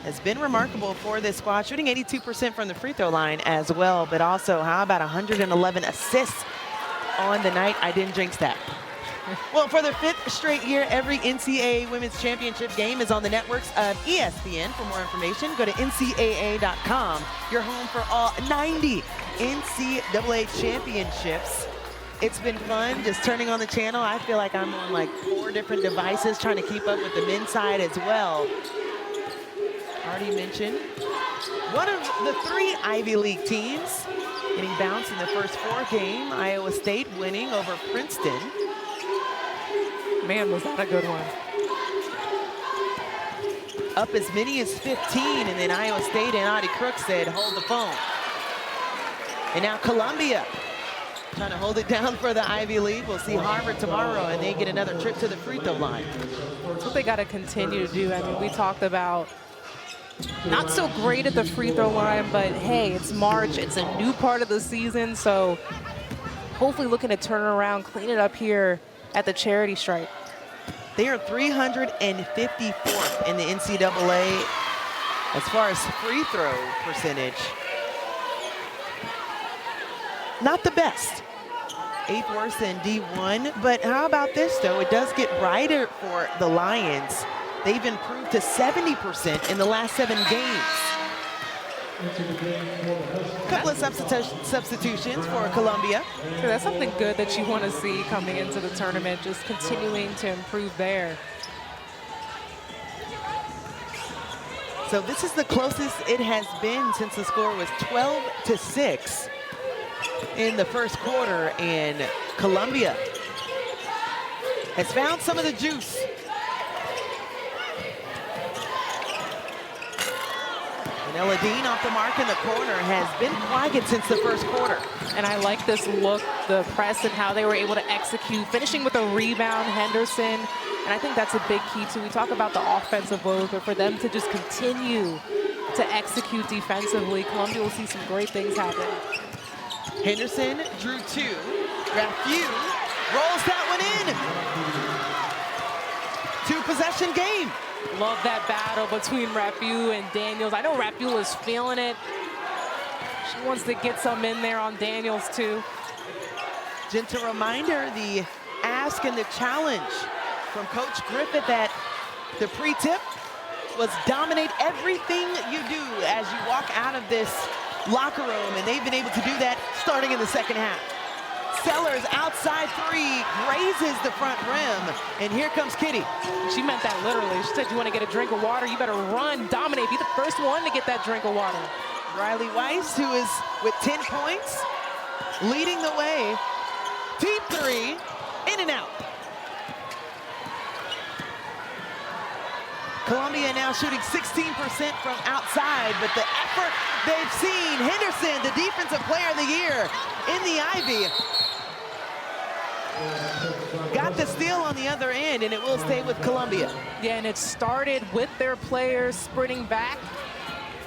has been remarkable for this squad, shooting 82% from the free throw line as well, but also how about 111 assists on the night? I didn't jinx that. Well, for the 5th straight year, every NCAA Women's Championship game is on the networks of ESPN. For more information, go to ncaa.com. Your home for all 90 NCAA championships. It's been fun just turning on the channel. I feel like I'm on like 4 different devices trying to keep up with the men's side as well. Already mentioned one of the 3 Ivy League teams getting bounced in the first 4 game. Iowa State winning over Princeton. Man, was that a good one. Up as many as 15, and then Iowa State and Audie Crook said, hold the phone. And now Columbia trying to hold it down for the Ivy League. We'll see Harvard tomorrow, and they get another trip to the free throw line. That's what they got to continue to do. I mean, we talked about not so great at the free throw line, but hey, it's March. It's a new part of the season, so hopefully looking to turn it around, clean it up here at the charity stripe. They are 354th in the NCAA as far as free throw percentage. Not the best. 8th worst in D1, but how about this though? It does get brighter for the Lions. They've improved to 70% in the last 7 games. A couple of substitutions for Columbia. So that's something good that you want to see coming into the tournament, just continuing to improve there. So this is the closest it has been since the score was 12-6 in the first quarter, and Columbia has found some of the juice. Ella Dean off the mark in the corner, has been quiet since the first quarter. And I like this look, the press, and how they were able to execute, finishing with a rebound, Henderson. And I think that's a big key too. We talk about the offensive woes, but for them to just continue to execute defensively, Columbia will see some great things happen. Henderson drew 2. Raphew rolls that one in. 2-possession game. Love that battle between Raphew and Daniels. I know Raphew was feeling it. She wants to get some in there on Daniels too. Gentle reminder, the ask and the challenge from Coach Griffith that the pre-tip was dominate everything you do as you walk out of this locker room, and they've been able to do that starting in the second half. Sellers outside 3, grazes the front rim, and here comes Kitty. She meant that literally. She said, you want to get a drink of water, you better run, dominate, be the first one to get that drink of water. Riley Weiss, who is with 10 points, leading the way. Deep 3, in and out. Columbia now shooting 16% from outside, but the effort they've seen. Henderson, the defensive player of the year in the Ivy. Got the steal on the other end, and it will stay with Columbia. Yeah, and it started with their players sprinting back.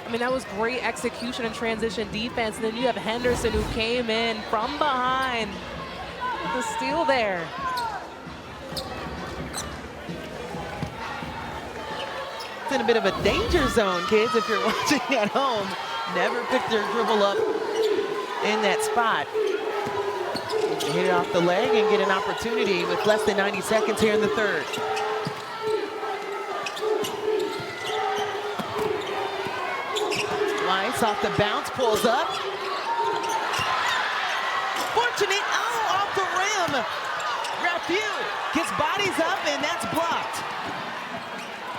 I mean, that was great execution and transition defense. And then you have Henderson, who came in from behind with the steal there. It's in a bit of a danger zone, kids, if you're watching at home. Never pick their dribble up in that spot. Hit it off the leg and get an opportunity with less than 90 seconds here in the third. Weiss off the bounce, pulls up. Fortunate, off the rim. Rafiu gets bodies up, and that's blocked.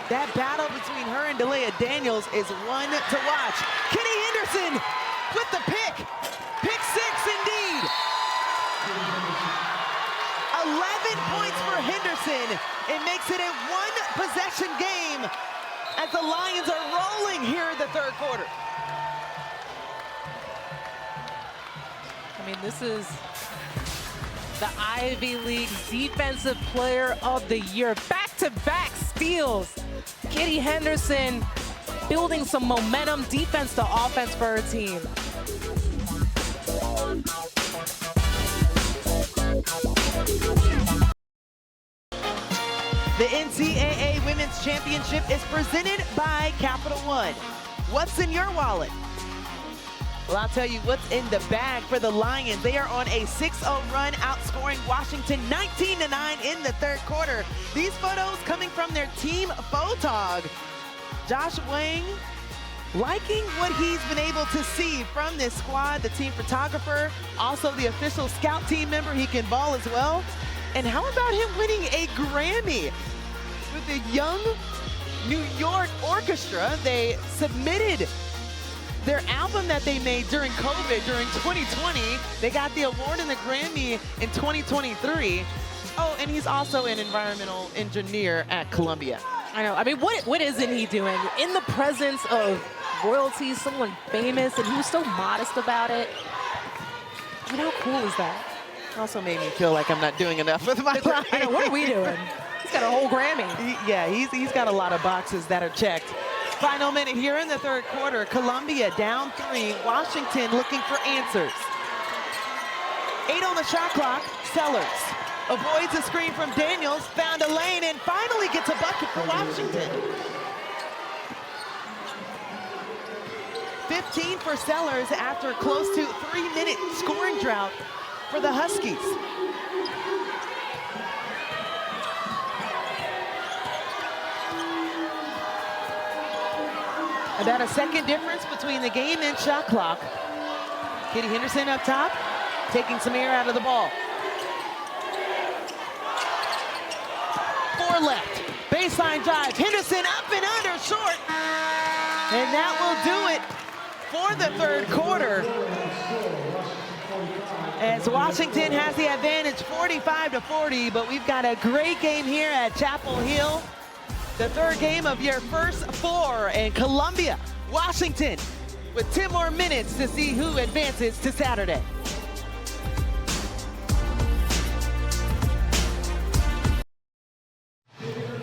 That battle between her and Delia Daniels is one to watch. Kitty Henderson with the pick. Pick six indeed. 11 points for Henderson. It makes it a one-possession game as the Lions are rolling here in the third quarter. I mean, this is the Ivy League Defensive Player of the Year. Back-to-back steals. Kitty Henderson building some momentum, defense to offense for her team. The NCAA Women's Championship is presented by Capital One. What's in your wallet? Well, I'll tell you what's in the bag for the Lions. They are on a 6-0 run, outscoring Washington 19-9 in the third quarter. These photos coming from their team photog. Josh Wang liking what he's been able to see from this squad, the team photographer, also the official scout team member. He can ball as well. And how about him winning a Grammy with the Young New York Orchestra? They submitted their album that they made during COVID, during 2020. They got the award and the Grammy in 2023. Oh, and he's also an environmental engineer at Columbia. I know. I mean, what isn't he doing? In the presence of royalty, someone famous, and he was so modest about it. I mean, how cool is that? Also made me feel like I'm not doing enough with my life. I know, what are we doing? He's got a whole Grammy. He's got a lot of boxes that are checked. Final minute here in the third quarter. Columbia down 3. Washington looking for answers. 8 on the shot clock. Sellers avoids a screen from Daniels, found a lane, and finally gets a bucket for Washington. 15 for Sellers after close to 3-minute scoring drought for the Huskies. About a second difference between the game and shot clock. Kitty Henderson up top, taking some air out of the ball. 4 left, baseline drive. Henderson up and under, short. And that will do it for the third quarter, as Washington has the advantage 45-40, but we've got a great game here at Chapel Hill. The third game of your first 4, and Columbia, Washington, with 10 more minutes to see who advances to Saturday.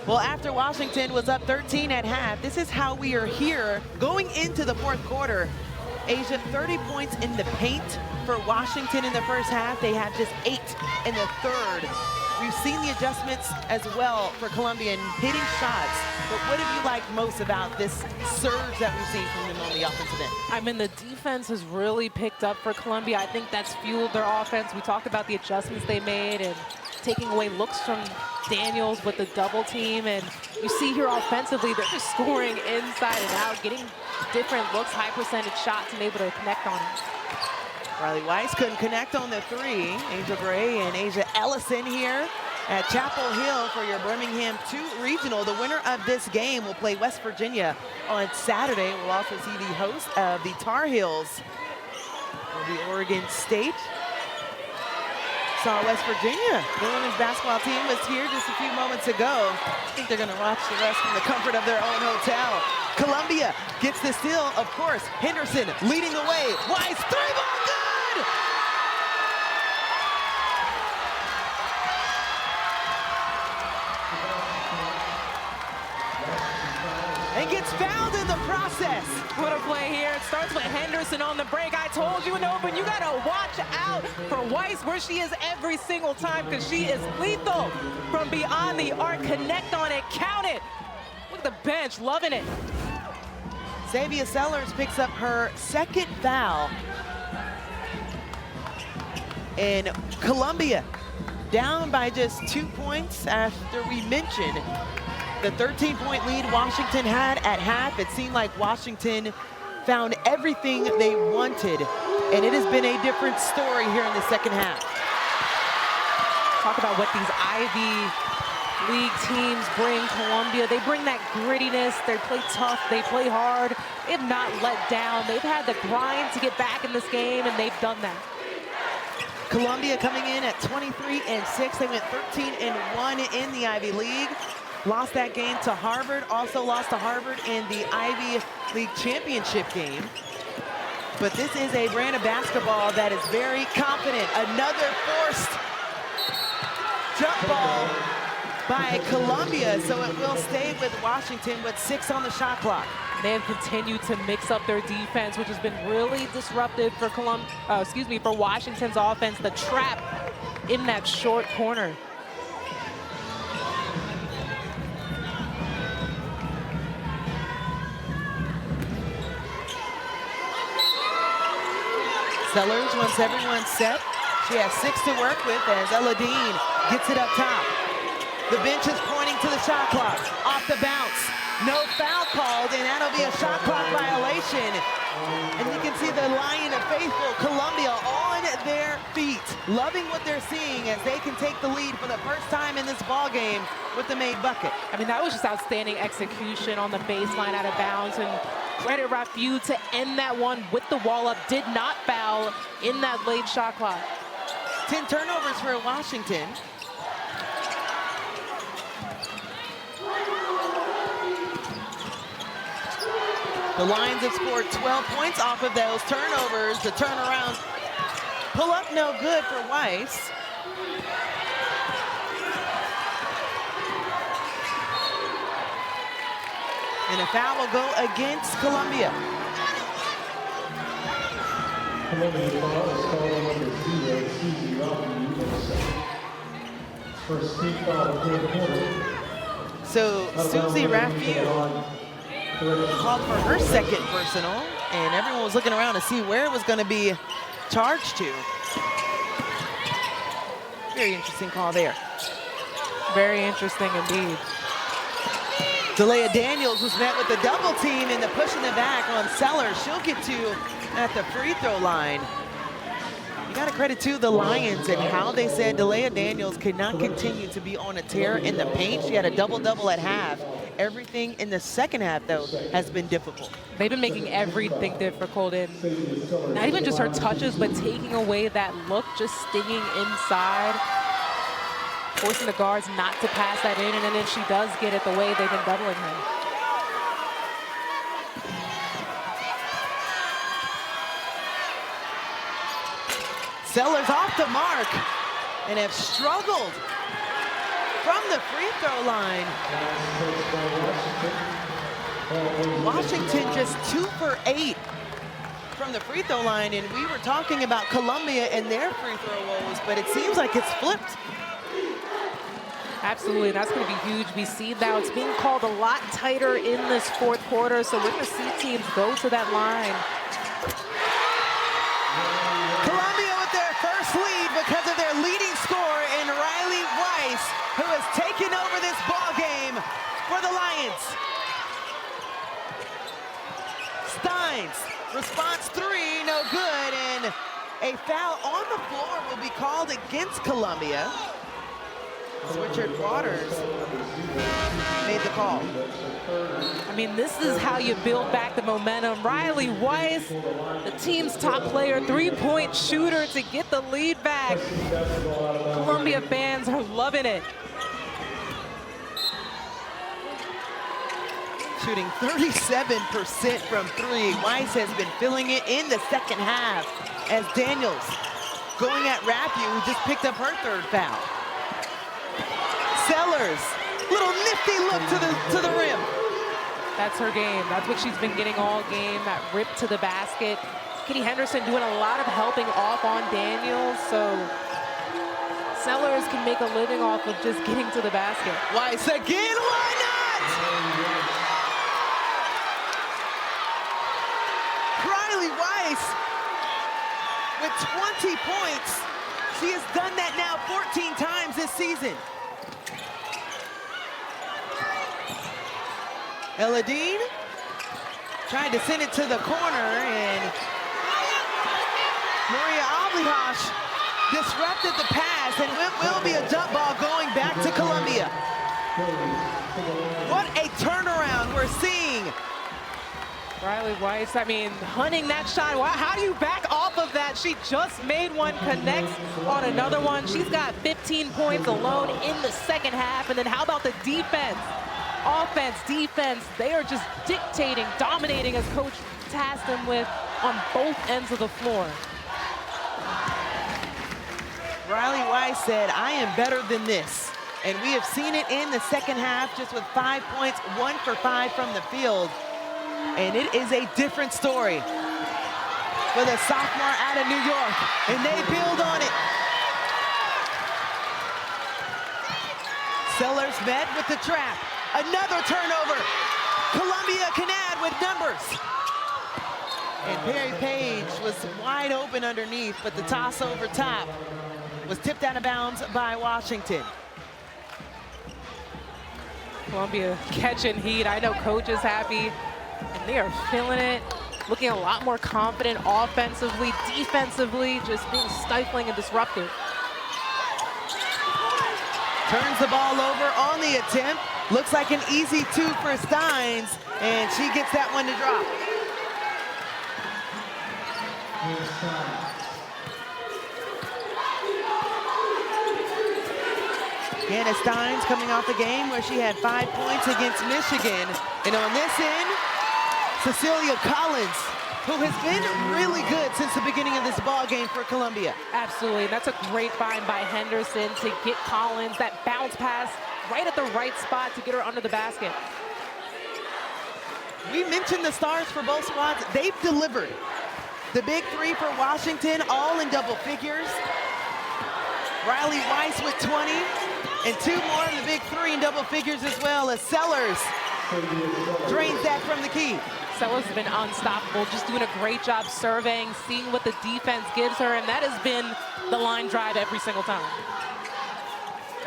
Well, after Washington was up 13 at half, this is how we are here going into the fourth quarter. Asia, 30 points in the paint for Washington in the first half. They have just 8 in the third. We've seen the adjustments as well for Columbia in hitting shots. But what have you liked most about this surge that we've seen from them on the offensive end? I mean, the defense has really picked up for Columbia. I think that's fueled their offense. We talked about the adjustments they made and taking away looks from Daniels with the double team. And you see here offensively, they're just scoring inside and out, getting different looks, high percentage shots, and able to connect on it. Riley Weiss couldn't connect on the 3. Angel Gray and Asia Ellison here at Chapel Hill for your Birmingham 2 regional. The winner of this game will play West Virginia on Saturday. We'll also see the host of the Tar Heels, will be Oregon State. Saw West Virginia, the women's basketball team, was here just a few moments ago. I think they're gonna watch the rest from the comfort of their own hotel. Columbia gets the steal, of course. Henderson leading the way. Weiss, 3-ball, good! And gets fouled in the process. What a play here. It starts with Henderson on the break. I told you in the open, you gotta watch out for Weiss, where she is every single time, because she is lethal from beyond the arc. Connect on it, count it. Look at the bench, loving it. Xavier Sellers picks up her second foul. And Columbia down by just 2 points after we mentioned the 13-point lead Washington had at half. It seemed like Washington found everything they wanted, and it has been a different story here in the second half. Talk about what these Ivy League teams bring Columbia. They bring that grittiness. They play tough. They play hard. They have not let down. They've had the grind to get back in this game, and they've done that. Columbia coming in at 23-6. They went 13-1 in the Ivy League. Lost that game to Harvard. Also lost to Harvard in the Ivy League championship game. But this is a brand of basketball that is very confident. Another forced jump ball by Columbia, so it will stay with Washington with 6 on the shot clock. They have continued to mix up their defense, which has been really disruptive for for Washington's offense. The trap in that short corner. Sellers, once everyone's set, she has 6 to work with as Eladine gets it up top. The bench is pointing to the shot clock. Off the bounce. No foul called, and that'll be a shot clock violation. And you can see the Lion of Faithful, Columbia, on their feet, loving what they're seeing as they can take the lead for the first time in this ball game with the made bucket. I mean, that was just outstanding execution on the baseline out of bounds, and credit Rafiu to end that one with the wall up. Did not foul in that late shot clock. 10 turnovers for Washington. The Lions have scored 12 points off of those turnovers. The turnaround pull up no good for Weiss. And a foul will go against Columbia. Columbia foul is called on number 0, Susie Rafiu. First team foul of the quarter. So Susie Rafiu called for her second personal, and everyone was looking around to see where it was going to be charged to. Very interesting call there. Very interesting indeed. Delia Daniels was met with a double team and the push in the back on Sellers. She'll get to at the free throw line. You got to credit to the Lions and how they said Delia Daniels could not continue to be on a tear in the paint. She had a double-double at half. Everything in the second half, though, has been difficult. They've been making everything difficult, and not even just her touches, but taking away that look, just stinging inside, forcing the guards not to pass that in, and then if she does get it the way they've been doubling her. Sellers off the mark and have struggled from the free throw line. Washington just 2 for 8 from the free throw line, and we were talking about Columbia and their free throw woes, but it seems like it's flipped. Absolutely, that's going to be huge. We see now it's being called a lot tighter in this fourth quarter, so we're going to see teams go to that line. Columbia with their first lead because of their leading scorer in Riley Weiss, who has taken over this ball game for the Lions. Steins, response 3, no good, and a foul on the floor will be called against Columbia. Richard Waters made the call. I mean, this is how you build back the momentum. Riley Weiss, the team's top player, three-point shooter to get the lead back. Columbia fans are loving it. Shooting 37% from 3. Weiss has been filling it in the second half as Daniels going at Rafiu, who just picked up her third foul. Sellers, little nifty look to the rim. That's her game. That's what she's been getting all game, that rip to the basket. Kitty Henderson doing a lot of helping off on Daniels, so Sellers can make a living off of just getting to the basket. Weiss again, why not? Riley Weiss with 20 points. She has done that now 14 times this season. Eladine tried to send it to the corner, and Maria Oblihosh disrupted the pass, and it will be a jump ball going back to Columbia. What a turnaround we're seeing. Riley Weiss, I mean, hunting that shot. How do you back off of that? She just made one, connects on another one. She's got 15 points alone in the second half. And then how about the defense? Offense, defense, they are just dictating, dominating as coach tasked them with on both ends of the floor. Riley Weiss said, I am better than this. And we have seen it in the second half, just with 5 points, 1 for 5 from the field. And it is a different story with a sophomore out of New York, and they build on it. Sellers met with the trap. Another turnover. Columbia can add with numbers. And Perry Page was wide open underneath, but the toss over top was tipped out of bounds by Washington. Columbia catching heat. I know coach is happy, and they are feeling it. Looking a lot more confident offensively, defensively, just being stifling and disruptive. Turns the ball over on the attempt. Looks like an easy 2 for Steins, and she gets that one to drop. Hannah Steins coming off a game where she had 5 points against Michigan. And on this end, Cecilia Collins, who has been really good since the beginning of this ball game for Columbia. Absolutely, that's a great find by Henderson to get Collins that bounce pass right at the right spot to get her under the basket. We mentioned the stars for both squads. They've delivered. The big 3 for Washington, all in double figures. Riley Weiss with 20, and 2 more of the big 3 in double figures as well, as Sellers drains that from the key. Sellers has been unstoppable, just doing a great job surveying, seeing what the defense gives her, and that has been the line drive every single time.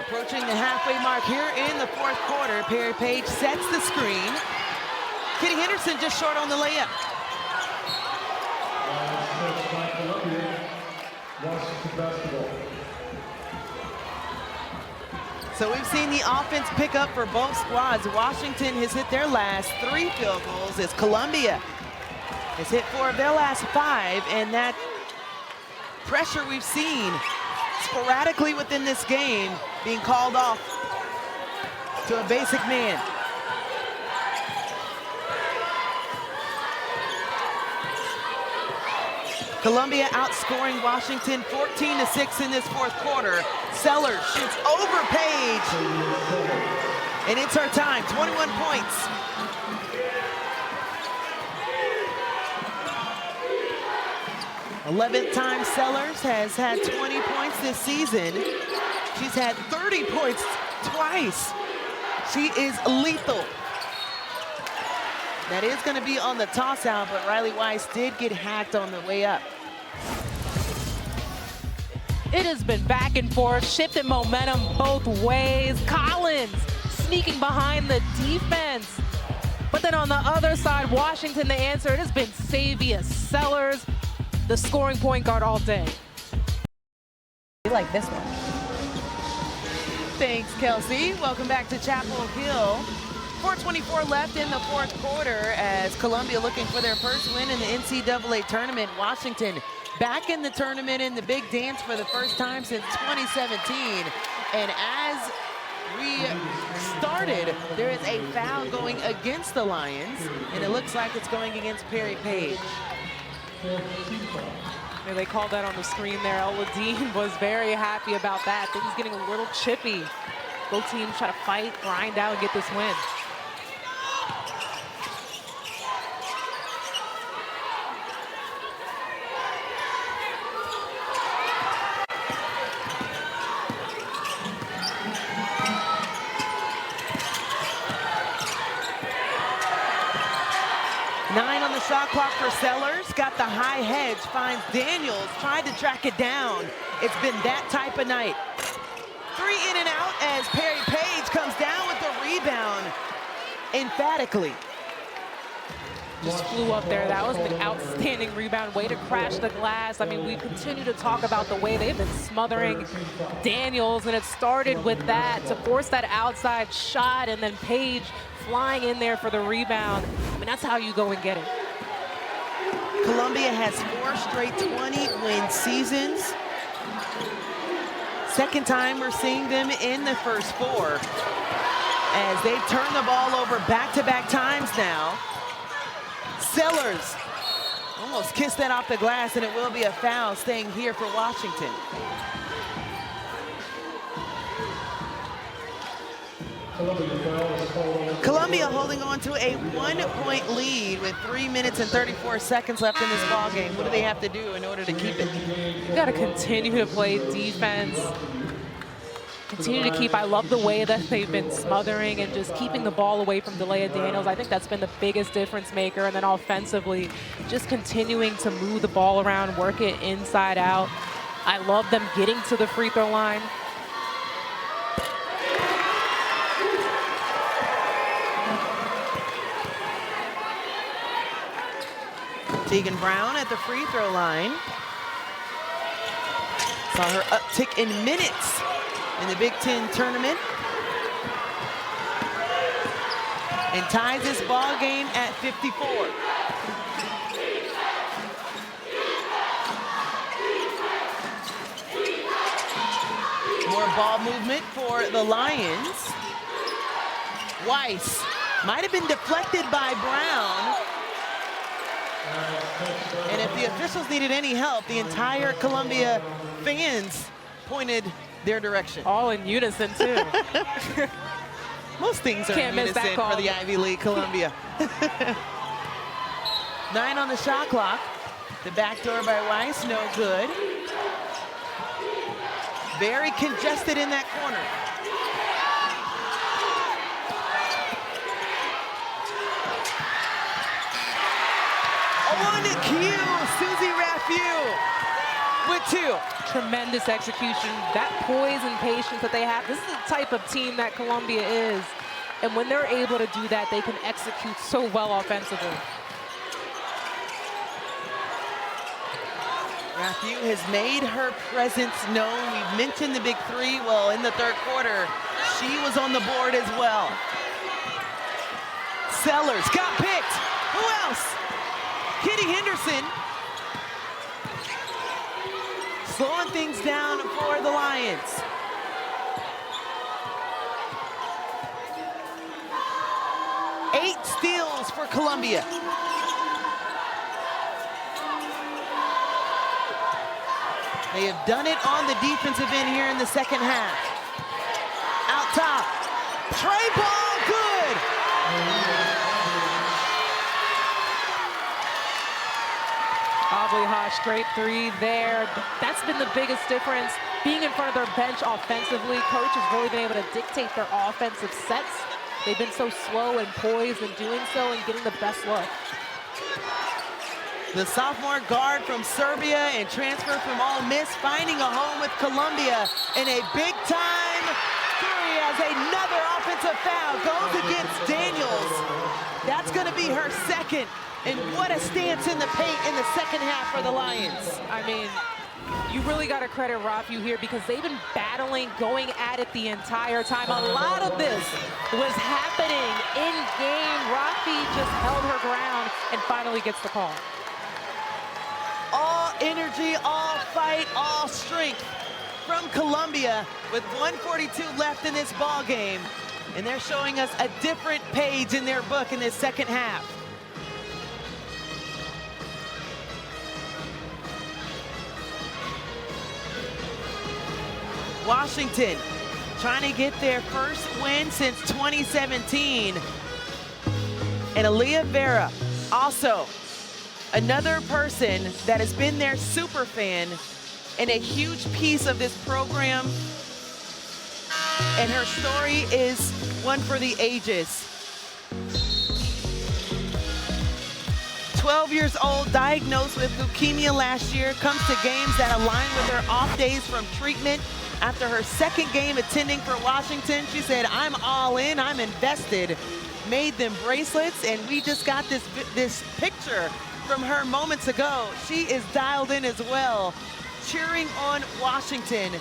Approaching the halfway mark here in the 4th quarter, Perry Page sets the screen. Kitty Henderson just short on the layup. So we've seen the offense pick up for both squads. Washington has hit their last 3 field goals as Columbia has hit 4 of their last 5, and that pressure we've seen sporadically within this game being called off to a basic man. Columbia outscoring Washington 14-6 in this 4th quarter. Sellers shoots over Page, and it's her time, 21 points. Eleventh time Sellers has had 20 points this season. She's had 30 points twice. She is lethal. That is going to be on the toss out, but Riley Weiss did get hacked on the way up. It has been back and forth, shifting momentum both ways. Collins sneaking behind the defense. But then on the other side, Washington, the answer, it has been Savia Sellers, the scoring point guard all day. You like this one. Thanks, Kelsey. Welcome back to Chapel Hill. 4:24 left in the 4th quarter as Columbia looking for their first win in the NCAA tournament. Washington back in the tournament in the big dance for the first time since 2017. And as we started, there is a foul going against the Lions, and it looks like it's going against Perry Page. They called that on the screen there. El-Ladine was very happy about that. Things getting a little chippy. Both teams try to fight, grind out, and get this win. Shot clock for Sellers, got the high hedge, finds Daniels, tried to track it down. It's been that type of night. 3 in and out as Perry Page comes down with the rebound emphatically. just flew up there. That was an outstanding rebound. Way to crash the glass. I mean, we continue to talk about the way they've been smothering Daniels, and it started with that to force that outside shot, and then Paige flying in there for the rebound. I mean, that's how you go and get it. Columbia has 4 straight 20-win seasons. Second time we're seeing them in the first 4, as they've turned the ball over back-to-back times now. Sellers almost kissed that off the glass, and it will be a foul staying here for Washington. Columbia holding on to a 1-point lead with 3 minutes and 34 seconds left in this ball game. What do they have to do in order to keep it? You got to continue to play defense. Continue to keep, I love the way that they've been smothering and just keeping the ball away from Delia Daniels. I think that's been the biggest difference maker. And then offensively, just continuing to move the ball around, work it inside out. I love them getting to the free throw line. Tegan Brown at the free throw line. Saw her uptick in minutes in the Big Ten tournament. And ties this ball game at 54. More ball movement for the Lions. Weiss might have been deflected by Brown. And if the officials needed any help, the entire Columbia fans pointed their direction. All in unison, too. Most things are Can't in miss that unison call. for the Ivy League, Columbia. 9 on the shot clock. The backdoor by Weiss, no good. Very congested in that corner. On cue, Susie Raffieu with 2. Tremendous execution, that poise and patience that they have. This is the type of team that Columbia is. And when they're able to do that, they can execute so well offensively. Raffieu has made her presence known. We've mentioned the big 3. Well, in the third quarter, she was on the board as well. Sellers got picked. Who else? Kitty Henderson. Slowing things down for the Lions. Eight steals for Columbia. They have done it on the defensive end here in the second half. Out top. Trey ball, good. Hosh, great 3 there. That's been the biggest difference. Being in front of their bench offensively, coach has really been able to dictate their offensive sets. They've been so slow and poised in doing so and getting the best look. The sophomore guard from Serbia and transfer from Ole Miss finding a home with Columbia in a big-time 3 as another offensive foul goes against Daniels. That's going to be her second. And what a stance in the paint in the second half for the Lions. I mean, you really got to credit Raffieu here because they've been battling, going at it the entire time. A lot of this was happening in game. Raffieu just held her ground and finally gets the call. All energy, all fight, all strength from Columbia with 1:42 left in this ball game. And they're showing us a different page in their book in this second half. Washington trying to get their first win since 2017. And Aaliyah Vera, also another person that has been their super fan and a huge piece of this program. And her story is one for the ages. 12 years old, diagnosed with leukemia last year, comes to games that align with her off days from treatment. After her second game attending for Washington, she said, "I'm all in, I'm invested." made them bracelets, and we just got this picture from her moments ago. She is dialed in as well, cheering on Washington.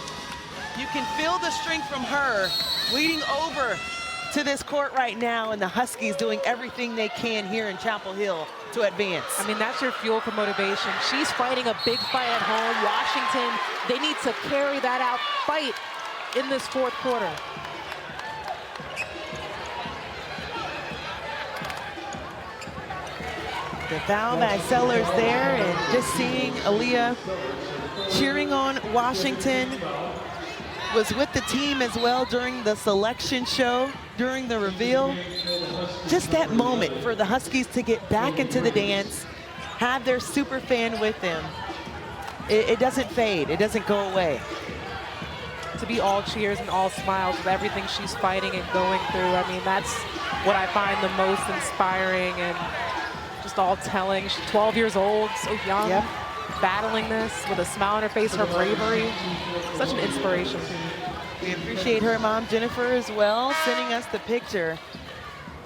You can feel the strength from her leading over to this court right now, and the Huskies doing everything they can here in Chapel Hill to advance. I mean, that's your fuel for motivation. She's fighting a big fight at home. Washington, they need to carry that out, fight in this fourth quarter. The foul by Sellers there, and just seeing Aaliyah cheering on Washington. Was with the team as well during the selection show, during the reveal. Just that moment for the Huskies to get back into the dance, have their super fan with them. It doesn't fade, it doesn't go away. To be all cheers and all smiles with everything she's fighting and going through, I mean, that's what I find the most inspiring and just all telling. She's 12 years old, so young. Yep. Battling this with a smile on her face, her bravery, such an inspiration. We appreciate her mom, Jennifer, as well, sending us the picture.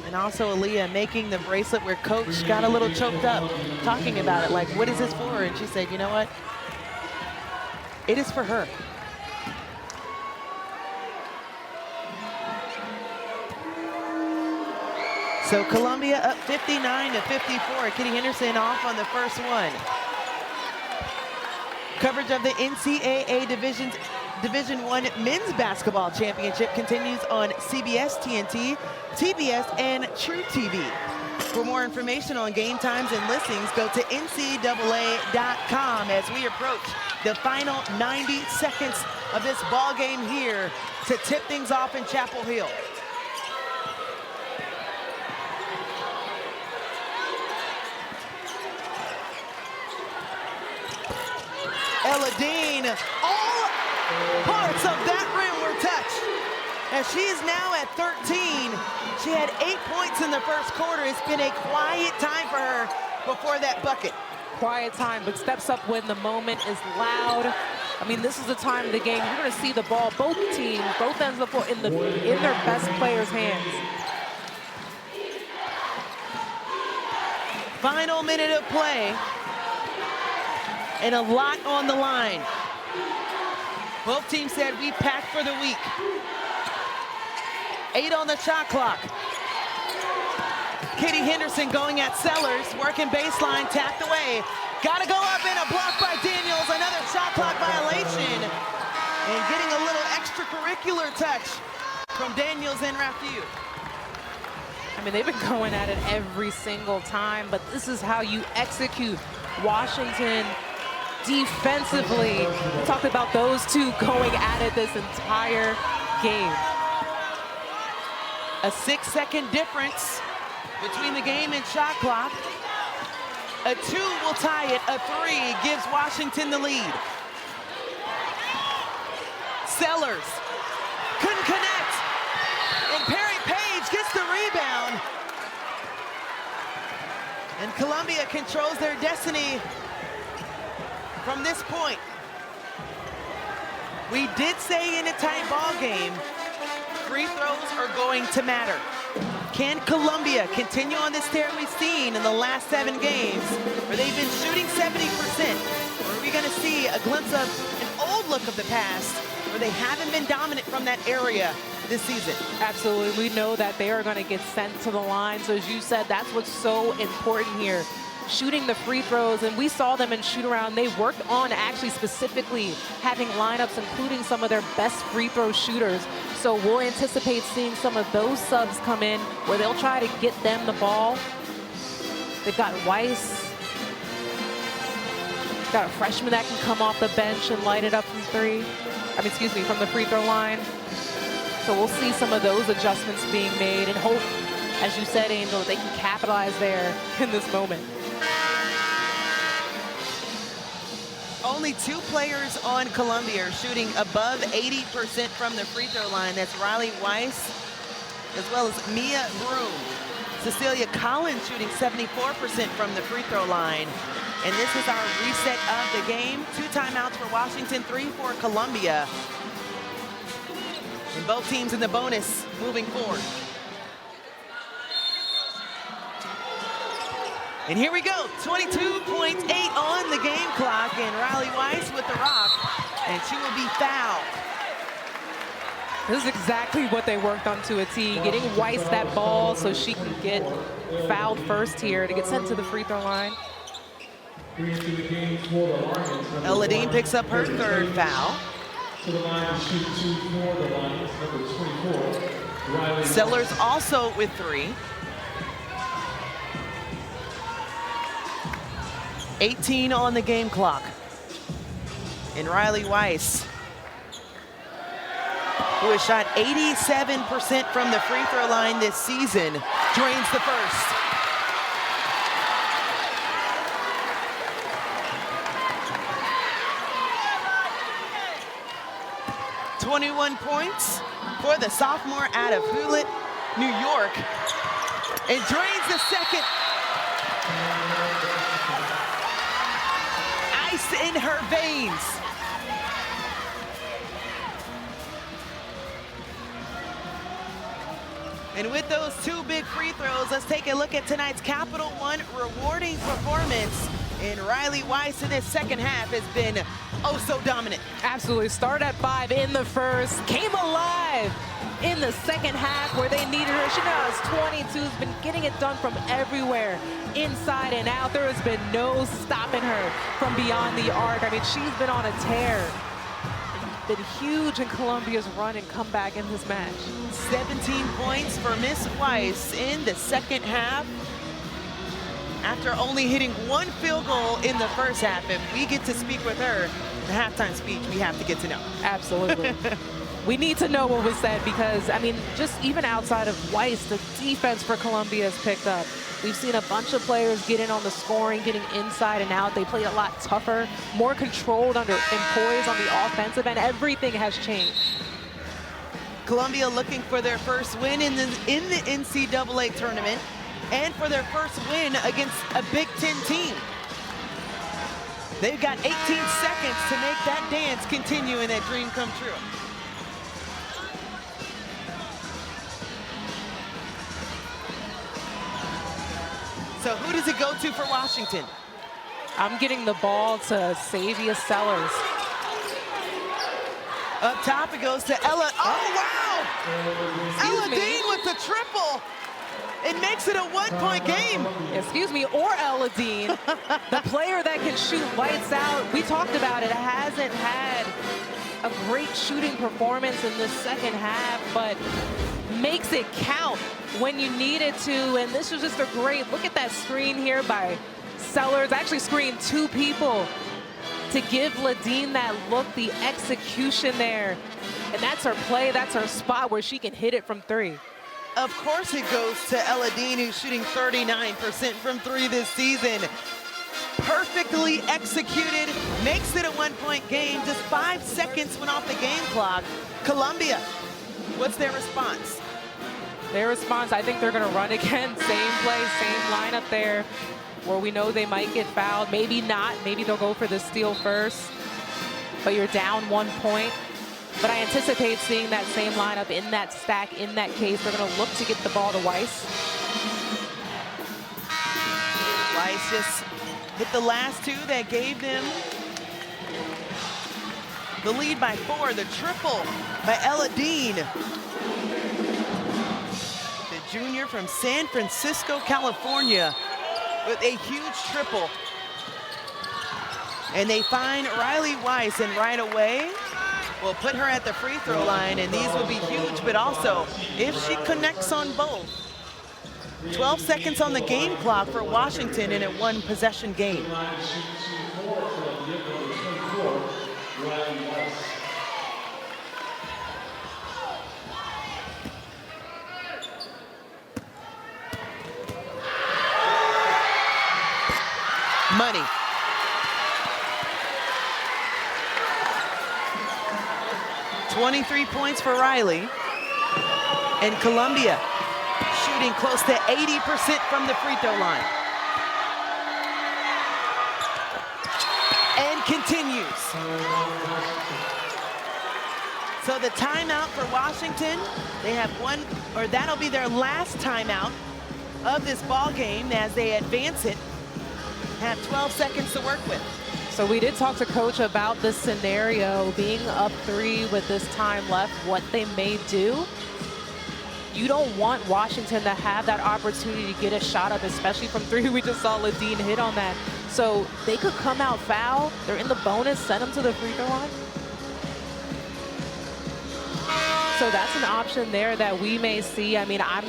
And also Aaliyah making the bracelet where Coach got a little choked up, talking about it, like, what is this for? And she said, you know what? It is for her. So Columbia up 59-54. Kitty Henderson off on the first one. Coverage of the NCAA Division I Men's Basketball Championship continues on CBS, TNT, TBS, and True TV. For more information on game times and listings, go to ncaa.com as we approach the final 90 seconds of this ball game here to tip things off in Chapel Hill. Ella Dean, all parts of that rim were touched. And she's now at 13. She had 8 points in the first quarter. It's been a quiet time for her before that bucket. Quiet time, but steps up when the moment is loud. I mean, this is the time of the game. You're going to see the ball, both teams, both ends of the floor, in their best players' hands. Final minute of play. And a lot on the line. Both teams said we packed for the week. 8 on the shot clock. Kitty Henderson going at Sellers, working baseline, tapped away. Gotta go up and a block by Daniels, another shot clock violation. And getting a little extracurricular touch from Daniels and Rafiu. I mean, they've been going at it every single time, but this is how you execute. Washington defensively. We talked about those two going at it this entire game. A 6-second difference between the game and shot clock. A 2 will tie it, a 3 gives Washington the lead. Sellers couldn't connect, and Perry Page gets the rebound. And Columbia controls their destiny from this point. We did say in a tight ball game, free throws are going to matter. Can Columbia continue on this tear we've seen in the last 7 games, where they've been shooting 70%? Or are we going to see a glimpse of an old look of the past, where they haven't been dominant from that area this season? Absolutely. We know that they are going to get sent to the line. So as you said, that's what's so important here. Shooting the free throws, and we saw them in shoot around. They worked on actually specifically having lineups, including some of their best free throw shooters. So we'll anticipate seeing some of those subs come in where they'll try to get them the ball. They've got Weiss. Got a freshman that can come off the bench and light it up from from the free throw line. So we'll see some of those adjustments being made and hope, as you said, Angel, that they can capitalize there in this moment. Only 2 players on Columbia are shooting above 80% from the free throw line. That's Riley Weiss, as well as Mia Broom. Cecilia Collins shooting 74% from the free throw line. And this is our reset of the game. 2 timeouts for Washington, 3 for Columbia. And both teams in the bonus moving forward. And here we go, 22.8 on the game clock, and Riley Weiss with the rock, and she will be fouled. This is exactly what they worked on to a T, getting Weiss that ball so she can get fouled first here to get sent to the free throw line. Eladine picks up her third foul. To the line to shoot 2 for the Lions, number 24, Riley. Sellers also with 3. 18 on the game clock. And Riley Weiss, who has shot 87% from the free throw line this season, drains the first. .21 points for the sophomore out of Hewlett, New York, and drains the second. Ice in her veins. And with those 2 big free throws, let's take a look at tonight's Capital One rewarding performance. And Riley Weiss in this second half has been oh so dominant. Absolutely, start at 5 in the first, came alive in the second half where they needed her. She now has 22, has been getting it done from everywhere, inside and out. There has been no stopping her from beyond the arc. I mean, she's been on a tear. Been huge in Columbia's run and comeback in this match. 17 points for Miss Weiss in the second half, after only hitting 1 field goal in the first half. If we get to speak with her, the halftime speech, we have to get to know. Absolutely. We need to know what was said because, I mean, just even outside of Weiss, the defense for Columbia has picked up. We've seen a bunch of players get in on the scoring, getting inside and out. They played a lot tougher, more controlled and poised on the offensive end. Everything has changed. Columbia looking for their first win in the NCAA tournament and for their first win against a Big Ten team. They've got 18 seconds to make that dance continue and that dream come true. So who does it go to for Washington? I'm getting the ball to Savia Sellers. Up top it goes to Ella. Oh, wow! Ella Dean with the triple. It makes it a 1-point game. Excuse me, or Ella Dean, the player that can shoot lights out. We talked about it, hasn't had a great shooting performance in the second half, but makes it count when you need it to. And this was just a great, look at that screen here by Sellers. Actually screened 2 people to give Ladine that look, the execution there. And that's her play, that's her spot where she can hit it from 3. Of course it goes to Ella Dean, who's shooting 39% from 3 this season. Perfectly executed, makes it a 1-point game. Just 5 seconds went off the game clock. Columbia, what's their response? Their response, I think they're gonna run again. Same play, same lineup there, where we know they might get fouled. Maybe not, maybe they'll go for the steal first, but you're down 1 point. But I anticipate seeing that same lineup in that stack, in that case. They're gonna look to get the ball to Weiss. Weiss just hit the last 2 that gave them the lead by 4. The triple by Ella Dean, the junior from San Francisco, California, with a huge triple. And they find Riley Weiss, and right away, we'll put her at the free throw line, and these will be huge, but also if she connects on both. 12 seconds on the game clock for Washington in a 1-possession game. Money. .23 points for Riley. And Columbia shooting close to 80% from the free throw line. And continues. So the timeout for Washington, they have one, or that'll be their last timeout of this ball game as they advance it have 12 seconds to work with. So we did talk to Coach about this scenario, being up 3 with this time left, what they may do. You don't want Washington to have that opportunity to get a shot up, especially from 3. We just saw Ladine hit on that. So they could come out foul. They're in the bonus, send them to the free throw line. So that's an option there that we may see. I mean, I'm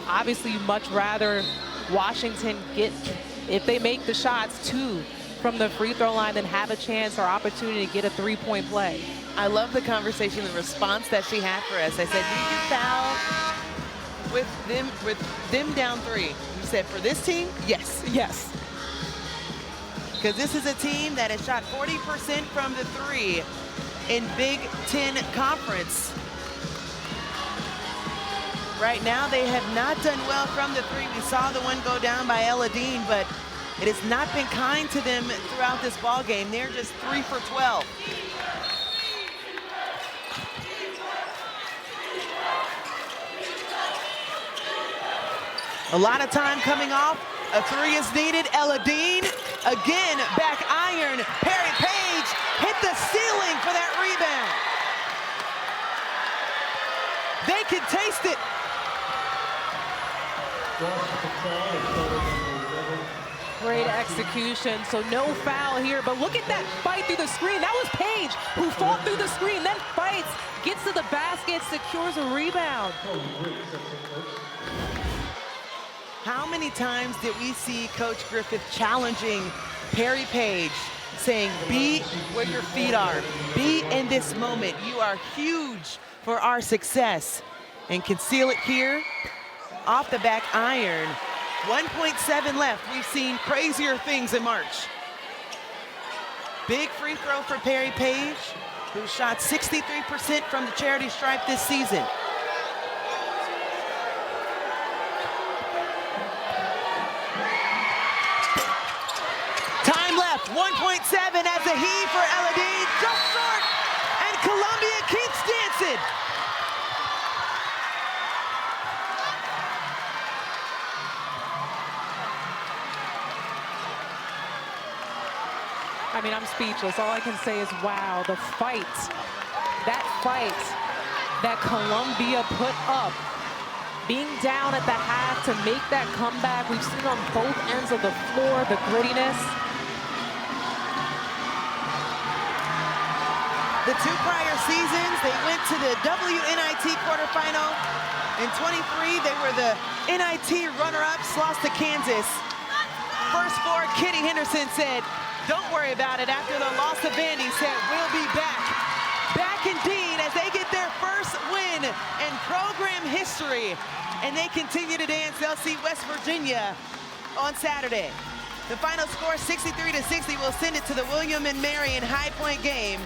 obviously much rather Washington get, if they make the shots, 2 from the free throw line, than have a chance or opportunity to get a 3-point play. I love the conversation, the response that she had for us. I said, did you foul with them down 3? You said, for this team, yes. Yes. Because this is a team that has shot 40% from the 3 in Big Ten Conference. Right now, they have not done well from the 3. We saw the one go down by Eladine, but it has not been kind to them throughout this ball game. They're just 3 for 12. A lot of time coming off. A 3 is needed. Eladine, again, back iron. Perry Page hit the ceiling for that rebound. They can taste it. Great execution, so no foul here, but look at that fight through the screen. That was Page who fought through the screen, then fights, gets to the basket, secures a rebound. How many times did we see Coach Griffith challenging Perry Page, saying, be where your feet are, be in this moment. You are huge for our success. And conceal it here, off the back iron. 1.7 left. We've seen crazier things in March. Big free throw for Perry Page, who shot 63% from the charity stripe this season. Time left, 1.7 as a heave for Eladine, just short, and Columbia keeps dancing. I mean, I'm speechless. All I can say is, wow, the fight, that Columbia put up, being down at the half to make that comeback. We've seen on both ends of the floor the grittiness. The 2 prior seasons, they went to the WNIT quarterfinal. In 23, they were the NIT runner-ups, lost to Kansas. First forward, Kitty Henderson said, don't worry about it. After the loss to Vandy, said, we'll be back. Back indeed as they get their first win in program history. And they continue to dance. They'll see West Virginia on Saturday. The final score, 63-60, will send it to the William & Mary in High Point game.